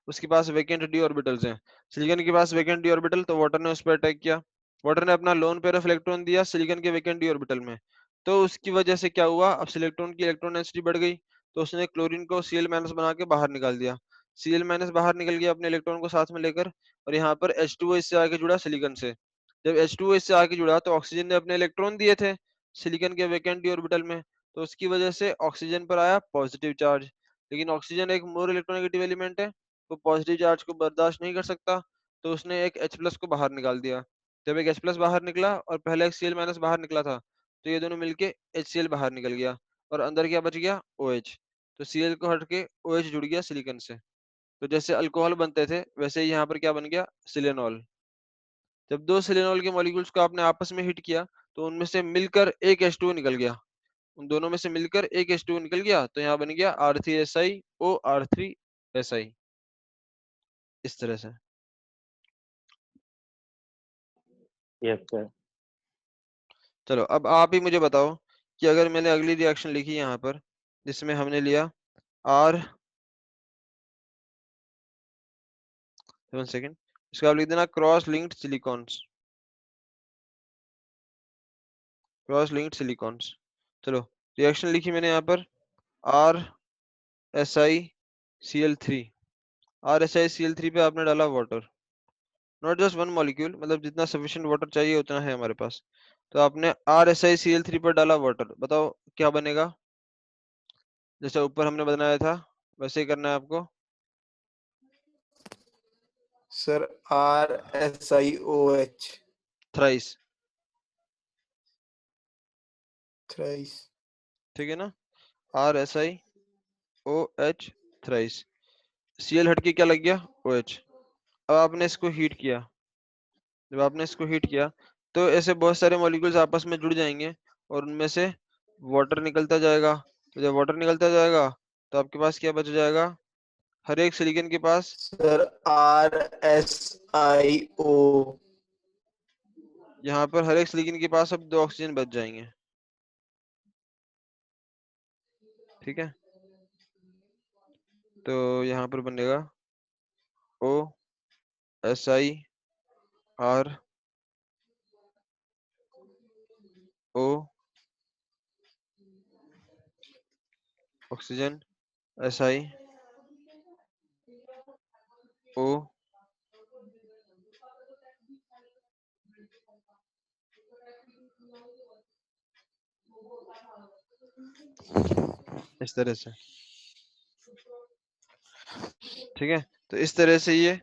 उसके पास वेकेंट डी ऑर्बिटल्स हैं, सिलिकॉन के पास वेकेंट डी ऑर्बिटल, तो वाटर ने उस पर अटैक किया, वाटर ने अपना लोन पेयर ऑफ इलेक्ट्रॉन दिया सिलिकॉन के वेकेंट डी ऑर्बिटल में, तो उसकी वजह से क्या हुआ, अब इलेक्ट्रॉन की इलेक्ट्रॉन डेंसिटी बढ़ गई, तो उसने क्लोरीन को Cl- बना के बाहर निकाल दिया, Cl- बाहर निकल गया अपने इलेक्ट्रॉन को साथ में लेकर, और यहाँ पर H2O इससे आके जुड़ा सिलिकॉन से। जब H2O इससे आके जुड़ा तो ऑक्सीजन ने अपने इलेक्ट्रॉन दिए थे सिलिकॉन के वेकेंट डी ऑर्बिटल में, तो उसकी वजह से ऑक्सीजन पर आया पॉजिटिव चार्ज, लेकिन ऑक्सीजन एक मोर इलेक्ट्रोनेगेटिव एलिमेंट है, तो पॉजिटिव चार्ज को बर्दाश्त नहीं कर सकता, तो उसने एक H+ को बाहर निकाल दिया। जब एक H+ बाहर निकला और पहले एक Cl- बाहर निकला था, तो ये दोनों मिलके HCl बाहर निकल गया, और अंदर क्या बच गया, OH। तो Cl को हट के OH जुड़ गया सिलिकॉन से, तो जैसे अल्कोहल बनते थे वैसे ही यहाँ पर क्या बन गया, सिलेनॉल। जब दो सिलेनॉल के मॉलिक्यूल्स को आपने आपस में हिट किया, तो उनमें से मिलकर एक H2O निकल गया, उन दोनों में से मिलकर एक H2O निकल गया, तो यहाँ बन गया R3SiO, R3Si, इस तरह से। Yes sir. चलो अब आप ही मुझे बताओ कि अगर मैंने अगली रिएक्शन लिखी यहाँ पर जिसमें हमने लिया R, 1 सेकेंड, इसका आप लिख देना cross linked silicones, cross linked silicones. चलो रिएक्शन लिखी मैंने यहाँ पर RSiCl3, RSiCl3 पे आपने डाला water, not just one molecule, मतलब जितना सफिशिएंट वाटर चाहिए उतना है हमारे पास, तो आपने RSiCl3 पर डाला वाटर, बताओ क्या बनेगा? जैसे ऊपर हमने बनाया था वैसे ही करना है आपको। Sir RSiOH thrice, thrice. ठीक है ना, RSiOH थ्राइस, Cl हट के क्या लग गया, OH। अब आपने इसको हीट किया, जब आपने इसको हीट किया तो ऐसे बहुत सारे मॉलिक्यूल्स आपस में जुड़ जाएंगे और उनमें से वाटर निकलता जाएगा, तो जब वाटर निकलता जाएगा तो आपके पास क्या बच जाएगा, हर एक सिलिकॉन के पास, सर RSiO। यहाँ पर हर एक सिलिकॉन के पास अब 2 ऑक्सीजन बच जाएंगे। ठीक है, तो यहाँ पर बनेगा OSiR, O ऑक्सीजन, SiO, इस तरह से। ठीक है, तो इस तरह से ये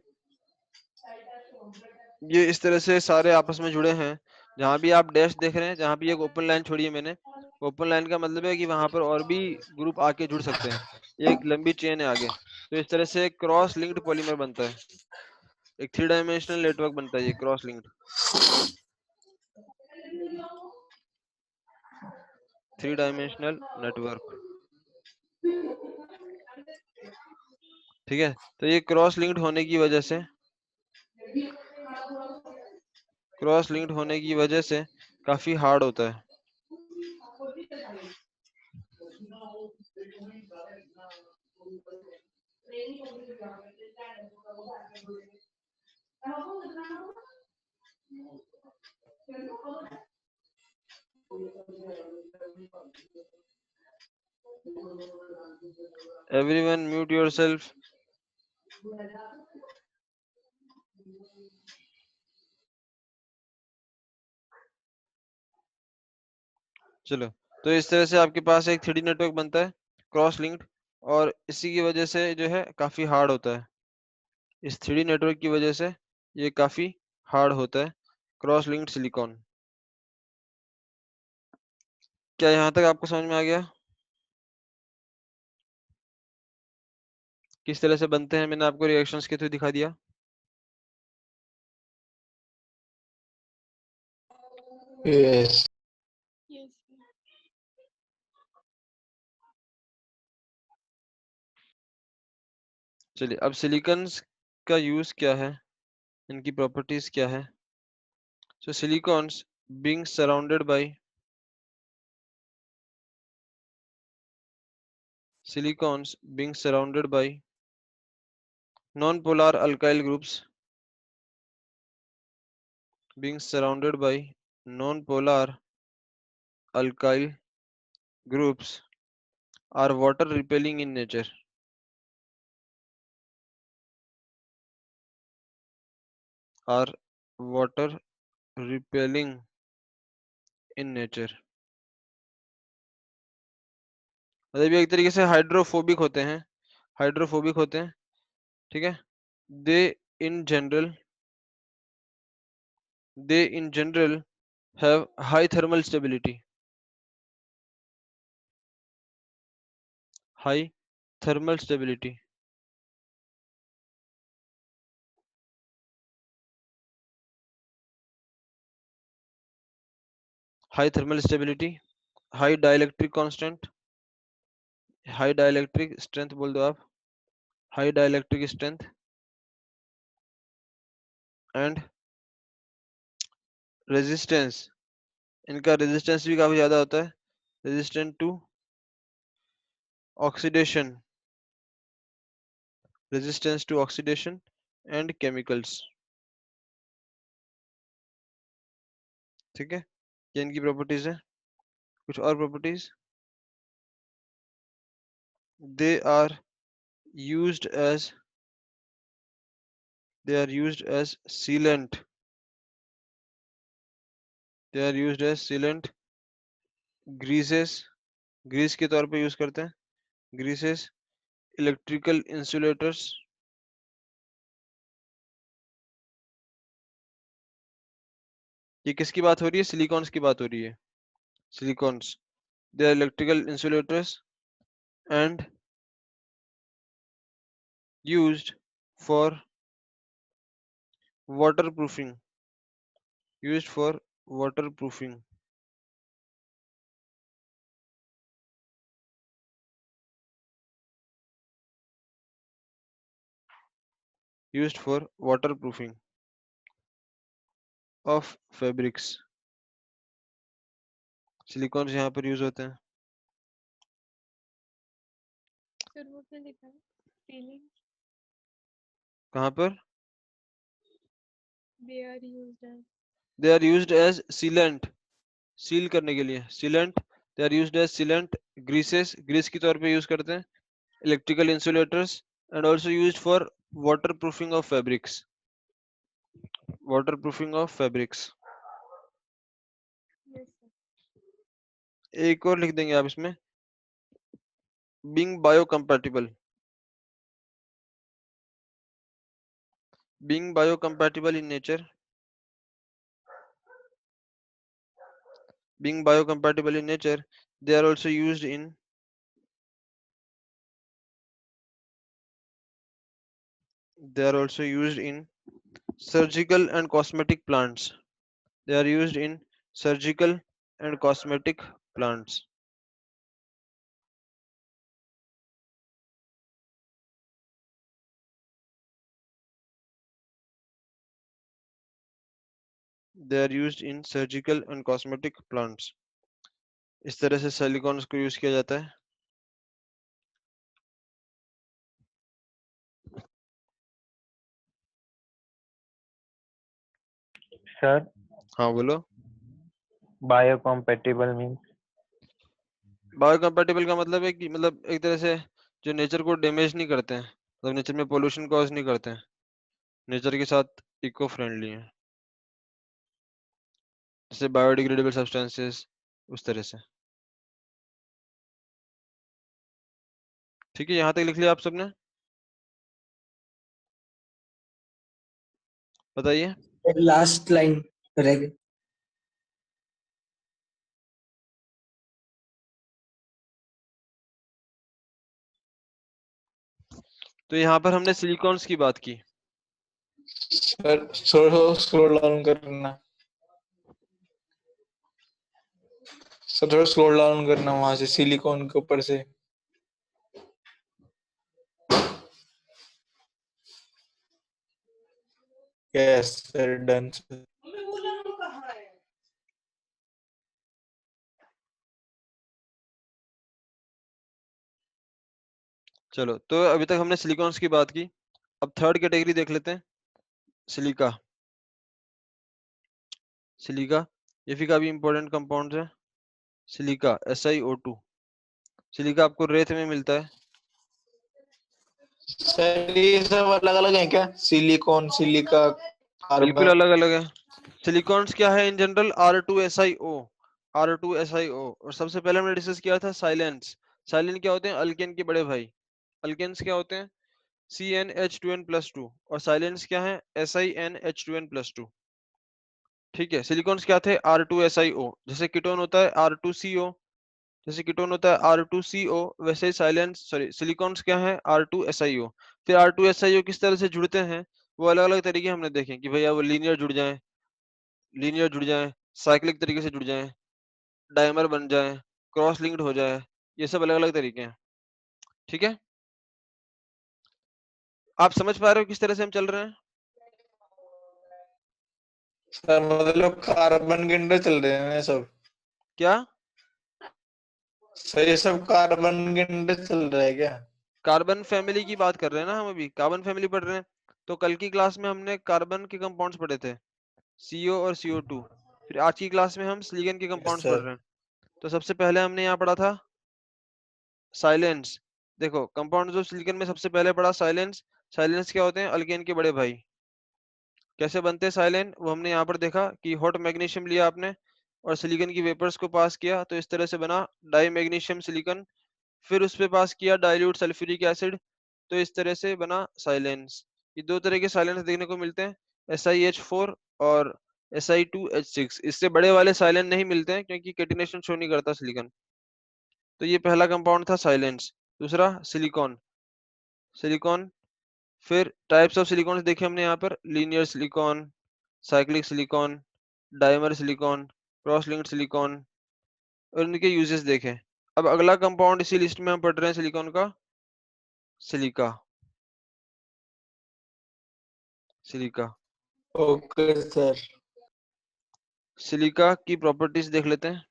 इस तरह से सारे आपस में जुड़े हैं। जहां भी आप डैश देख रहे हैं, जहां भी एक ओपन लाइन छोड़ी है मैंने, ओपन लाइन का मतलब है कि वहां पर और भी ग्रुप आके जुड़ सकते हैं, एक लंबी चेन है आगे, तो इस तरह से क्रॉस लिंक्ड पॉलीमर बनता है, एक 3 डायमेंशनल नेटवर्क बनता है ये क्रॉस लिंक्ड, 3 डायमेंशनल नेटवर्क। ठीक है, तो ये क्रॉस लिंक्ड होने की वजह से, क्रॉस लिंक्ड होने की वजह से काफी हार्ड होता है। Everyone mute yourself. चलो, तो इस तरह से आपके पास एक 3D नेटवर्क बनता है क्रॉस लिंक्ड, और इसी की वजह से जो है काफी हार्ड होता है, इस 3D नेटवर्क की वजह से ये काफी हार्ड होता है क्रॉस लिंक्ड सिलिकॉन। क्या यहाँ तक आपको समझ में आ गया? किस तरह से बनते हैं मैंने आपको रिएक्शंस के थ्रू दिखा दिया। Yes Yes. चलिए अब सिलिकॉन्स का यूज क्या है, इनकी प्रॉपर्टीज क्या है। So silicons being surrounded by silicons being surrounded by non-polar alkyl groups being surrounded by non-polar alkyl groups are water repelling in nature, are water repelling in nature। मतलब ये एक तरीके से हाइड्रोफोबिक होते हैं, हाइड्रोफोबिक होते हैं, ठीक है। They in general they in general have high thermal stability, high thermal stability, high thermal stability, high dielectric constant, high dielectric strength बोल दो आप, high dielectric strength and resistance, इनका रेजिस्टेंस भी काफी ज्यादा होता है, resistant to oxidation, resistance to oxidation and chemicals, ठीक है। ये इनकी प्रॉपर्टीज है। कुछ और properties, they are used as they are used as sealant, they are used as sealant, greases, grease के तौर पे यूज करते हैं, ग्रीसेस, इलेक्ट्रिकल इंसुलेटर्स, ये किसकी बात हो रही है, सिलिकॉन्स की बात हो रही है, silicones, they are electrical insulators and used for waterproofing, used for waterproofing, used for waterproofing of fabrics, silicones यहाँ पर यूज होते हैं। Sir, what will लिखा है? Feelings. कहाँ पर, They are used as. They are used as sealant, सील करने के लिए, sealant, they are used as sealant, greases, grease के तौर पे यूज करते हैं, electrical insulators and also used for waterproofing of fabrics, waterproofing of fabrics. Yes, sir. एक और लिख देंगे आप इसमें, being biocompatible, being biocompatible in nature, being biocompatible in nature, they are also used in, they are also used in surgical and cosmetic plants, they are used in surgical and cosmetic plants, they are used in surgical and cosmetic plants। इस तरह से silicones को use किया जाता है। Sir हाँ बोलो। बायोकम्पेटिबल means? Biocompatible का मतलब है कि मतलब एक तरह से जो नेचर को डैमेज नहीं करते हैं, मतलब नेचर में पोल्यूशन कॉज नहीं करते हैं, नेचर के साथ इको फ्रेंडली है, जैसे बायोडिग्रेडेबल सब्सटेंसेस, उस तरह से। ठीक है, यहाँ तक लिख लिया आप सबने, बताइए। लास्ट लाइन रह गई। तो यहाँ पर हमने सिलिकॉन्स की बात की। सर स्क्रॉल डाउन करना सर, थोड़ा स्क्रॉल डाउन करना वहां से सिलिकॉन के ऊपर से। Yes sir, done sir. चलो, तो अभी तक हमने सिलिकॉन्स की बात की। अब थर्ड कैटेगरी देख लेते हैं, सिलिका। सिलिका ये भी काफी इंपॉर्टेंट कंपाउंड है। Silica SiO2। सिलिका आपको रेत में मिलता है। सर ये सब अलग अलग है क्या? सिलिकॉन, सिलिका, बिल्कुल कार्बन। अलग अलग है। सिलिकॉन्स क्या है इन जनरल? R2SiO। R2SiO। और सबसे पहले हमने डिस्कस किया था साइलेंस। साइलेंट क्या होते हैं? अल्केन के बड़े भाई। अल्केन्स क्या होते हैं? CnH2n+2। और साइलेंस क्या है? SiNH2n+2। ठीक है। सिलिकॉन्स क्या थे? R2SiO। जैसे कीटोन होता है R2CO, जैसे कीटोन होता है R2CO, वैसे ही साइलेंस सॉरी सिलिकॉन्स क्या है? R2SiO। फिर R2SiO किस तरह से जुड़ते हैं, वो अलग अलग तरीके हमने देखे कि भैया वो लीनियर जुड़ जाएं, साइक्लिक तरीके से जुड़ जाएं, डायमर बन जाएं, क्रॉस लिंक्ड हो जाए। ये सब अलग अलग तरीके हैं। ठीक है, आप समझ पा रहे हो किस तरह से हम चल रहे हैं? सर मतलब कार्बन के अंदर चल रहे हैं ये सब। क्या? सर ये सब कार्बन के अंदर चल रहा है क्या? कार्बन फैमिली की बात कर रहे हैं ना हम, अभी कार्बन फैमिली पढ़ रहे हैं। तो कल की क्लास में हमने कार्बन के कंपाउंड्स पढ़े थे, CO और CO2। फिर आज की क्लास में हम सिलिकॉन के यस कंपाउंड्स पढ़ सर। रहे हैं। तो सबसे पहले हमने यहाँ पढ़ा था साइलेंस। देखो, कंपाउंड्स ऑफ सिलिकॉन में सबसे पहले पढ़ा साइलेंस। साइलेंस क्या होते हैं? अल्केन के बड़े भाई। कैसे बनते हैं साइलेन, वो हमने यहाँ पर देखा कि हॉट मैग्नीशियम लिया आपने और सिलिकॉन की वेपर्स को पास किया, तो इस तरह से बना डाई मैग्नीशियम सिलिकॉन। फिर उस पे पास किया डाइल्यूट सल्फ्यूरिक एसिड, तो इस तरह से बना साइलेंस। ये दो तरह के साइलेंस देखने को मिलते हैं, SiH4 और Si2H6। इससे बड़े वाले साइलेंस नहीं मिलते हैं क्योंकि कैटिनेशन शो नहीं करता सिलिकॉन। तो ये पहला कंपाउंड था साइलेंस। दूसरा सिलिकॉन। सिलिकॉन, फिर टाइप्स ऑफ सिलिकॉन देखे हमने यहाँ पर, linear silicon, cyclic silicon, dimer silicon, cross linked silicon, और इनके यूजेस देखे। अब अगला कंपाउंड इसी लिस्ट में हम पढ़ रहे हैं सिलिकॉन का, silica. Silica. Okay sir. Silica की प्रॉपर्टीज देख लेते हैं।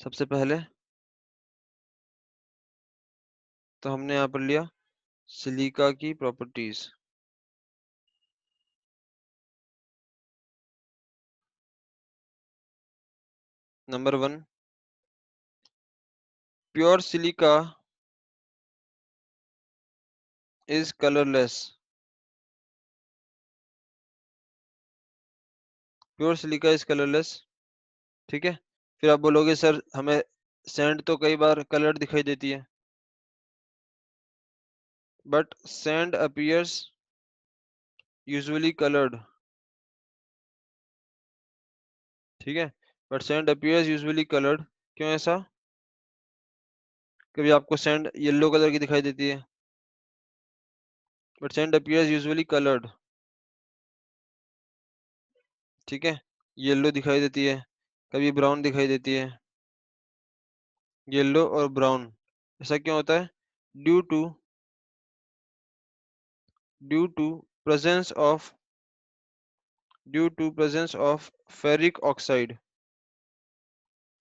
सबसे पहले तो हमने यहाँ पर लिया सिलिका की properties. Number 1, pure silica is colourless. Pure silica is colourless. ठीक है। फिर आप बोलोगे सर हमें सैंड तो कई बार कलर्ड दिखाई देती है, but sand appears usually coloured. ठीक है, but sand appears usually coloured. क्यों ऐसा? कभी आपको सैंड येलो कलर की दिखाई देती है, but sand appears usually coloured. ठीक है, येलो दिखाई देती है, कभी ब्राउन दिखाई देती है। येलो और ब्राउन ऐसा क्यों होता है? Due to due to presence of due to presence of ferric oxide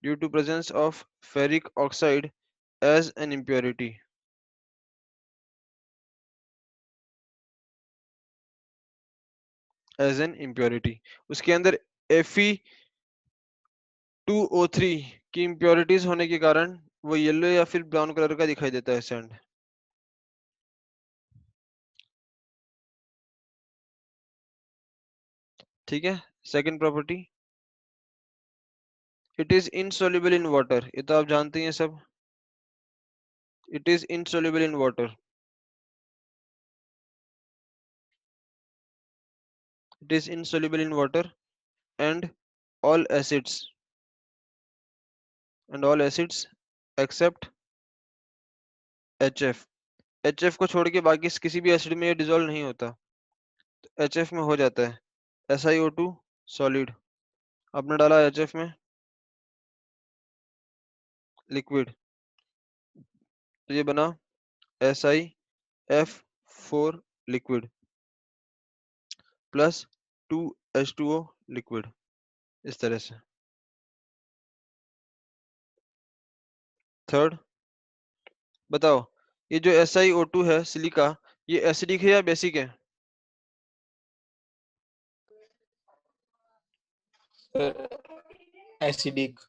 due to presence of ferric oxide as an impurity. As an impurity उसके अंदर Fe2O3 की इम्प्योरिटीज होने के कारण वो येलो या फिर ब्राउन कलर का दिखाई देता है सैंड। ठीक है। Second property, it is insoluble in water. ये तो आप जानते ही हैं सब। It is insoluble in water. It is insoluble in water and all acids and all acids except HF HF को छोड़ के बाकी किसी भी एसिड में ये डिजोल्व नहीं होता, तो HF में हो जाता है SiO2 सॉलिड। आपने डाला HF में लिक्विड, तो ये बना SiF4 liquid plus 2H2O liquid, इस तरह से। थर्ड बताओ, ये जो SiO2 है सिलिका, ये एसिडिक है या बेसिक है? एसिडिक।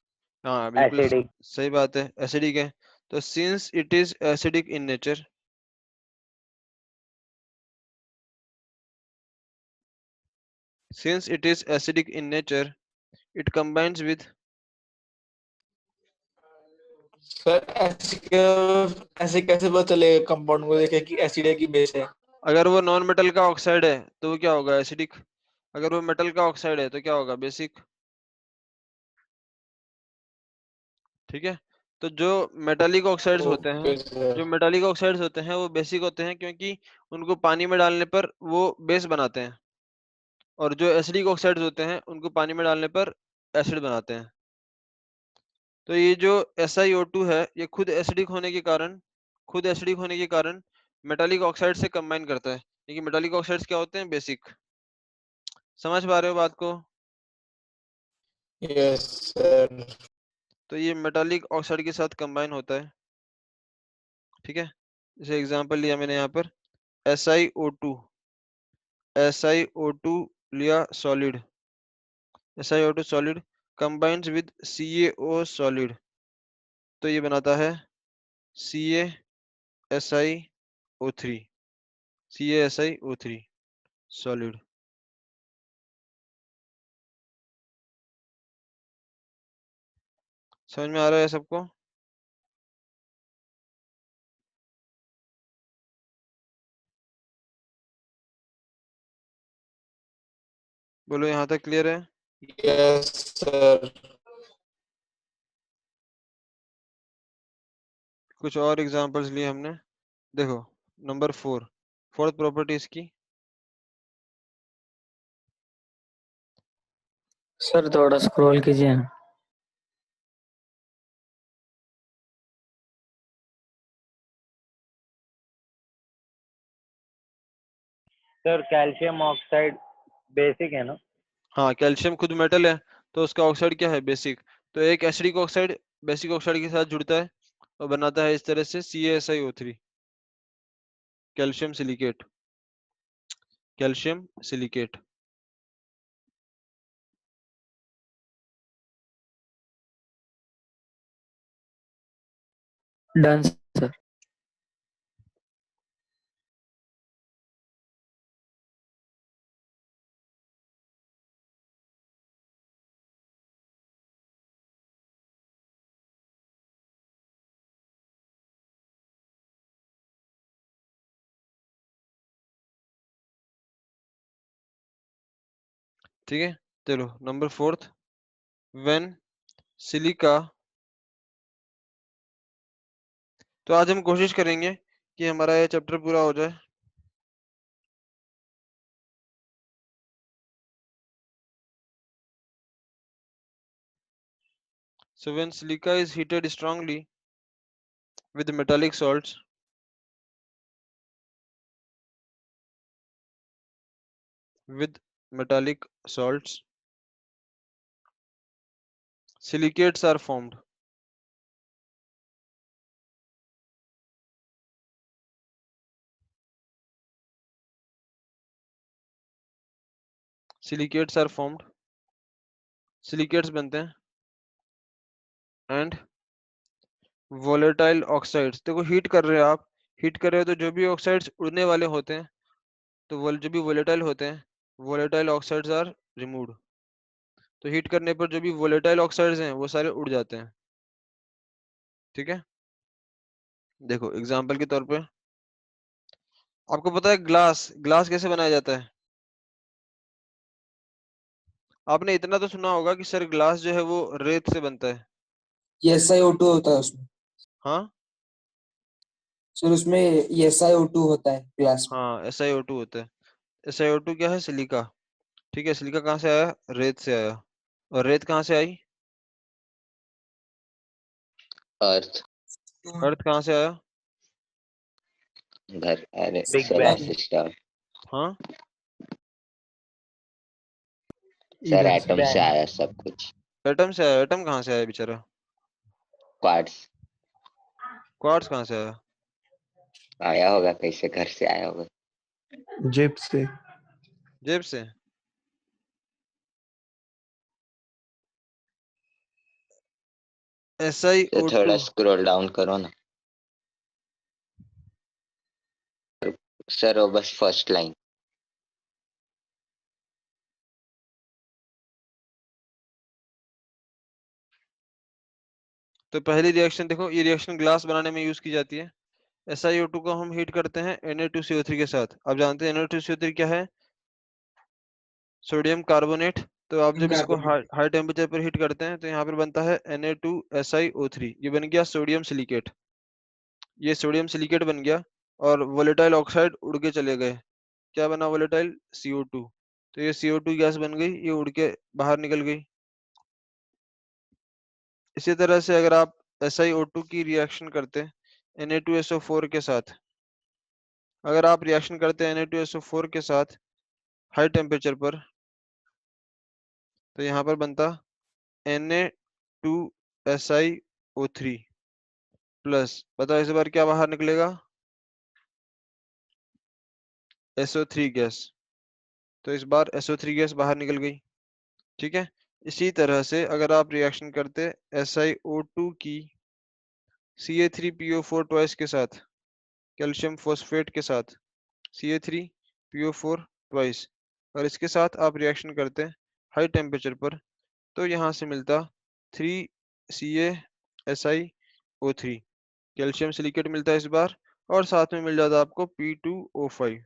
हाँ बिल्कुल एसिडिक। सही बात है, एसिडिक है। तो since it is acidic in nature, since it is acidic in nature, it combines with, sir ऐसे कैसे पता चलेगा कंपाउंड को देखे कि एसिड है कि बेस है? अगर वो नॉन मेटल का ऑक्साइड है तो वो क्या होगा? एसिडिक। अगर वो मेटल का ऑक्साइड है तो क्या होगा? बेसिक। ठीक है, तो जो मेटालिक ऑक्साइड्स होते हैं, ओके सर। जो मेटालिक ऑक्साइड्स होते हैं वो बेसिक होते हैं क्योंकि उनको पानी में डालने पर वो बेस बनाते हैं, और जो एसिडिक ऑक्साइड्स होते हैं उनको पानी में डालने पर एसिड बनाते हैं। तो ये जो SiO2 है ये खुद एसिडिक होने के कारण मेटालिक ऑक्साइड से कंबाइन करता है, लेकिन मेटालिक ऑक्साइड्स क्या होते हैं? बेसिक। समझ पा रहे हो बात को? Yes sir. तो ये मेटालिक ऑक्साइड के साथ कंबाइन होता है। ठीक है, जैसे एग्जांपल लिया मैंने यहाँ पर SiO2 लिया solid, SiO2 solid combines with CaO solid, तो ये बनाता है CaSiO3 सॉलिड। समझ में आ रहा है सबको? बोलो यहाँ तक क्लियर है? Yes sir. कुछ और एग्जांपल्स लिए हमने, देखो नंबर 4, फोर्थ प्रॉपर्टी इसकी। सर थोड़ा स्क्रॉल कीजिए ना। सर कैल्शियम ऑक्साइड बेसिक है ना? हाँ, कैल्शियम खुद मेटल है तो उसका ऑक्साइड क्या है? बेसिक। तो एक एसिडिक ऑक्साइड बेसिक ऑक्साइड के साथ जुड़ता है और बनाता है इस तरह से CaSiO3, calcium silicate, calcium silicate. Done sir. ठीक है, चलो नंबर 4, व्हेन सिलिका। तो आज हम कोशिश करेंगे कि हमारा ये चैप्टर पूरा हो जाए। So when silica is heated strongly with metallic salts, with metallic salts, silicates are formed. Silicates are formed, silicates बनते हैं, and volatile oxides। देखो हीट कर रहे हो आप, हीट कर रहे हो तो जो भी ऑक्साइड्स उड़ने वाले होते हैं, तो जो भी वोलेटाइल होते हैं, वोलेटाइल ऑक्साइड्स आर रिमूव्ड। तो हीट करने पर जो भी वोलेटाइल ऑक्साइड्स हैं वो सारे उड़ जाते हैं। ठीक है, देखो एग्जांपल के तौर पे, आपको पता है ग्लास, ग्लास कैसे बनाया जाता है? आपने इतना तो सुना होगा कि सर ग्लास जो है वो रेत से बनता है। ये SiO2 होता है उसमें। हाँ, सर उसमें SiO2 होता है ग्लास में। हाँ SiO2 होता है। SiO2 क्या है? सिलिका। ठीक है, सिलिका कहाँ से आया? रेत से आया। और रेत कहाँ से आई? अर्थ। अर्थ कहाँ से आया? घर, अरे बिग सोलर बैंग। सिस्टम। हाँ सर इधर से। एटम से बैंग। आया सब कुछ। एटम से आया। एटम कहाँ से आया बेचारा? क्वार्ट्स क्वार्ट्स कहाँ से आया? आया होगा, कैसे घर से आया होगा। जेब से। जेब से। तो SiO2। थोड़ा स्क्रॉल डाउन करो ना सर, वो बस फर्स्ट लाइन। तो पहली रिएक्शन देखो, ये रिएक्शन ग्लास बनाने में यूज की जाती है। SiO2 को हम हीट करते हैं Na2CO3 के साथ। आप जानते हैं Na2CO3 क्या है? Sodium carbonate. तो आप जब इसको कार्बोनेट। हाई टेम्परेचर पर हीट करते हैं तो यहाँ पर बनता है Na2SiO3। ये बन गया सोडियम सिलिकेट। ये सोडियम सिलिकेट बन गया। और वोलेटाइल ऑक्साइड उड़ के चले गए। क्या बना? Volatile CO2। तो ये CO2 गैस बन गई, ये उड़ के बाहर निकल गई। इसी तरह से अगर आप SiO2 की रिएक्शन करते हैं Na2SO4 के साथ, अगर आप रिएक्शन करते हैं Na2SO4 के साथ हाई टेम्परेचर पर, तो यहाँ पर बनता Na2SiO3 प्लस, बताओ इस बार क्या बाहर निकलेगा? SO3 gas. तो इस बार SO3 गैस बाहर निकल गई। ठीक है। इसी तरह से अगर आप रिएक्शन करते SiO2 की Ca3PO4 ट्वाइस के साथ, कैल्शियम फॉस्फेट के साथ Ca3PO4 ट्वाइस, और इसके साथ आप रिएक्शन करते हैं हाई टेम्परेचर पर, तो यहाँ से मिलता 3CaSiO3, कैल्शियम सिलिकेट मिलता है इस बार। और साथ में मिल जाता आपको P2O5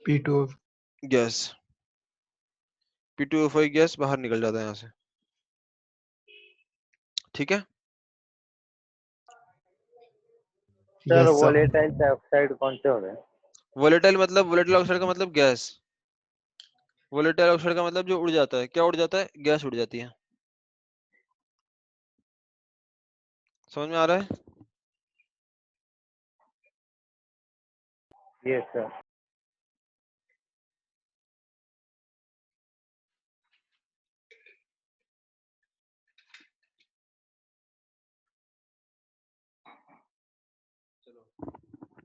P2O। Gas. P2O5 gas बाहर निकल जाता है यहाँ से। ठीक है। Sir yes sir. Volatile oxide कौन से होते हैं? वोलेटाइल मतलब, वोलेटाइल ऑक्साइड का मतलब गैस। वोलेटाइल ऑक्साइड का मतलब जो उड़ जाता है। क्या उड़ जाता है? गैस उड़ जाती है। समझ में आ रहा है? Yes sir.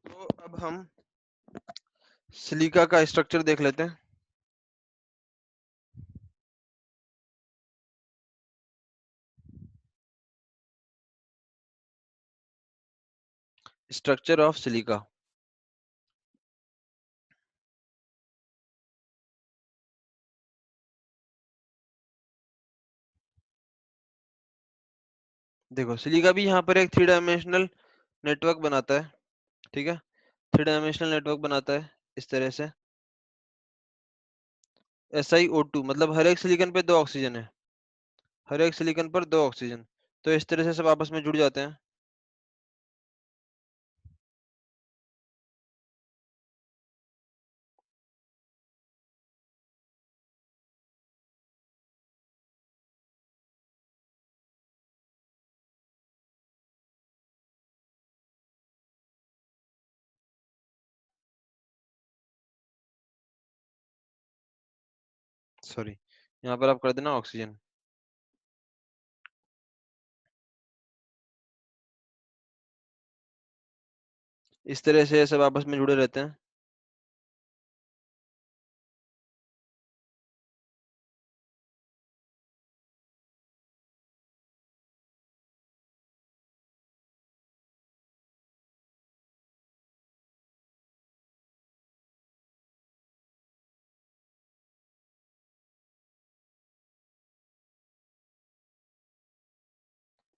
तो अब हम सिलिका का स्ट्रक्चर देख लेते हैं। Structure of silica. देखो, सिलिका भी यहाँ पर एक 3 डायमेंशनल नेटवर्क बनाता है। ठीक है, 3 डायमेंशनल नेटवर्क बनाता है इस तरह से। SiO2 मतलब हर एक सिलिकन पे 2 ऑक्सीजन है। हर एक सिलिकन पर 2 ऑक्सीजन। तो इस तरह से सब आपस में जुड़ जाते हैं। सॉरी, यहाँ पर आप कर देना ऑक्सीजन। इस तरह से सब आपस में जुड़े रहते हैं।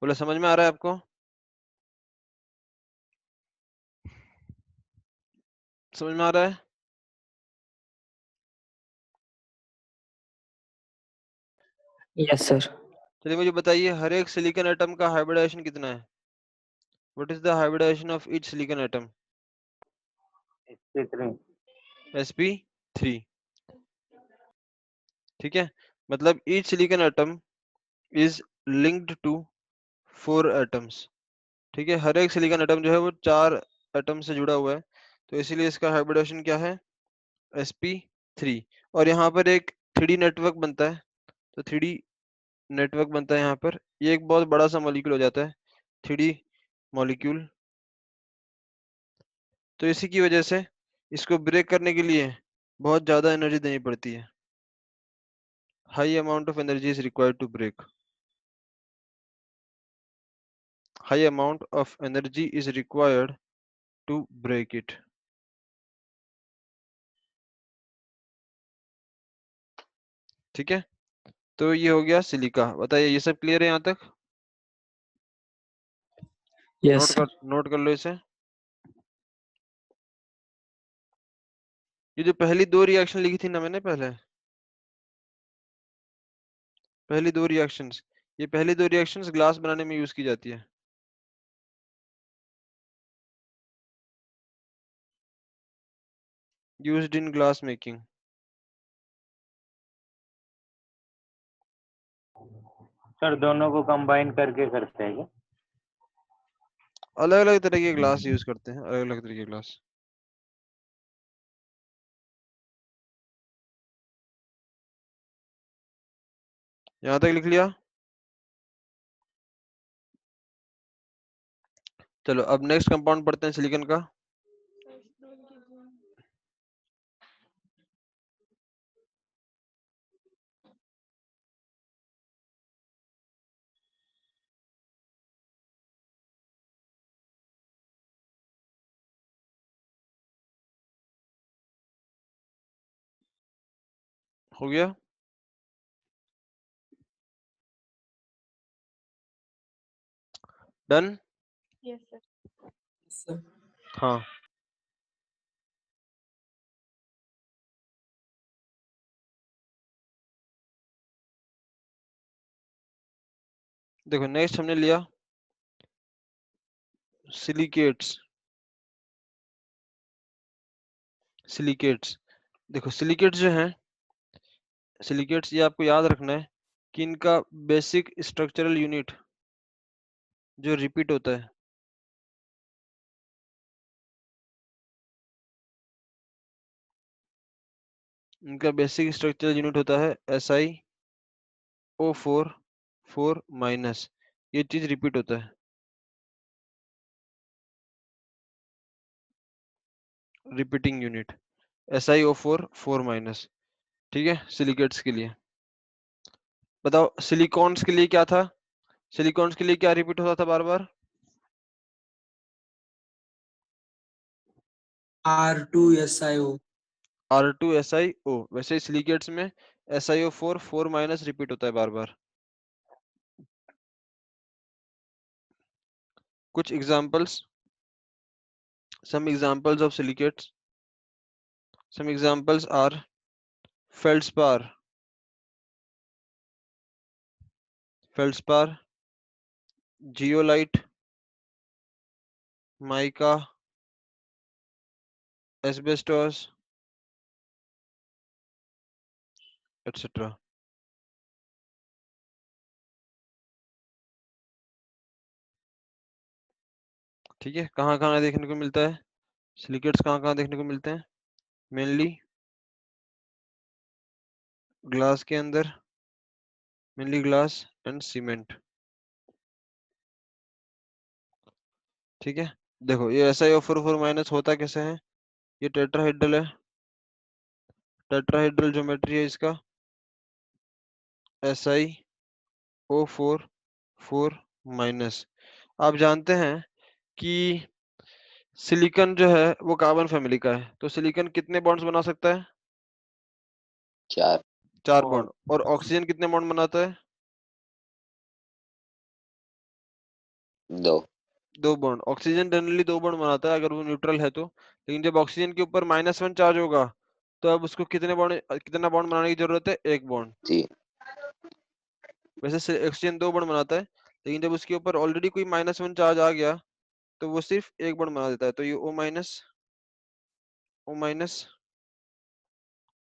बोला, समझ में आ रहा है आपको? समझ में आ रहा है? Yes sir. चलिए मुझे बताइए, हर एक सिलिकॉन एटम का हाइब्रिडाइजेशन कितना है? What is the hybridization of each silicon atom? sp3 sp3. ठीक है, मतलब each silicon atom is linked to 4 atoms. ठीक है, हर एक सिलिकॉन एटम जो है वो 4 एटम से जुड़ा हुआ है, तो इसीलिए इसका हाइब्रिडेशन क्या है? sp3. और यहाँ पर एक 3D नेटवर्क बनता है, तो 3D नेटवर्क बनता है यहाँ पर, ये एक बहुत बड़ा सा मॉलिक्यूल हो जाता है 3D मॉलिक्यूल। तो इसी की वजह से इसको ब्रेक करने के लिए बहुत ज्यादा एनर्जी देनी पड़ती है। High amount of energy is required to break. High amount of energy is required to break it. ठीक है, तो ये हो गया सिलिका। बताइए, ये सब क्लियर है यहाँ तक? Yes sir. नोट कर लो इसे। ये जो पहली 2 रिएक्शन लिखी थी ना मैंने पहली 2 रिएक्शंस, ये पहली 2 रिएक्शंस ग्लास बनाने में यूज की जाती है। Used in glass making. Sir दोनों को कंबाइन करके करते हैं क्या? अलग अलग तरह के ग्लास यूज करते हैं, अलग अलग तरह के ग्लास। यहाँ तक लिख लिया? चलो अब नेक्स्ट कंपाउंड पढ़ते हैं सिलिकॉन का। सर स्क्रॉल कीजिए। हो गया? डन? Yes sir. सर हाँ, देखो नेक्स्ट हमने लिया सिलिकेट्स। सिलिकेट्स, देखो सिलिकेट्स जो हैं, सिलिकेट्स ये आपको याद रखना है कि इनका बेसिक स्ट्रक्चरल यूनिट जो रिपीट होता है, इनका बेसिक स्ट्रक्चरल यूनिट होता है SiO4 4 माइनस। ये चीज रिपीट होता है, रिपीटिंग यूनिट SiO4 4 माइनस। ठीक है, सिलिकेट्स के लिए। बताओ सिलिकॉन्स के लिए क्या था? सिलिकॉन्स के लिए क्या रिपीट होता था बार बार? R2SiO। R2SiO। वैसे सिलिकेट्स में SiO4 4 माइनस रिपीट होता है बार बार। कुछ examples, some examples of silicates, some examples are feldspar, zeolite, mica, asbestos, etc. ठीक है, कहाँ कहाँ देखने को मिलता है सिलिकेट्स? कहाँ कहाँ देखने को मिलते हैं? मेनली ग्लास के अंदर, मेनली ग्लास एंड सीमेंट। ठीक है, देखो ये SiO4 4 माइनस होता कैसे है? ये टेट्राहेड्रल है, टेट्राहेड्रल ज्योमेट्री है इसका, SiO4 4 माइनस। आप जानते हैं कि सिलिकॉन जो है वो कार्बन फैमिली का है, तो सिलिकॉन कितने बॉन्ड्स बना सकता है? 4 4 बॉन्ड। और ऑक्सीजन कितने बॉन्ड बनाता है? 2 2 बॉन्ड। ऑक्सीजन जनरली 2 बॉन्ड बनाता है अगर वो न्यूट्रल है तो, लेकिन जब ऑक्सीजन के ऊपर -1 चार्ज होगा तो अब उसको कितना बॉन्ड बनाने की जरूरत है? 1 बॉन्ड। 3 वैसे ऑक्सीजन 2 बॉन्ड बनाता है, लेकिन जब उसके ऊपर ऑलरेडी कोई -1 चार्ज आ गया तो वो सिर्फ एक बॉन्ड बना देता है। तो ये O minus, O minus,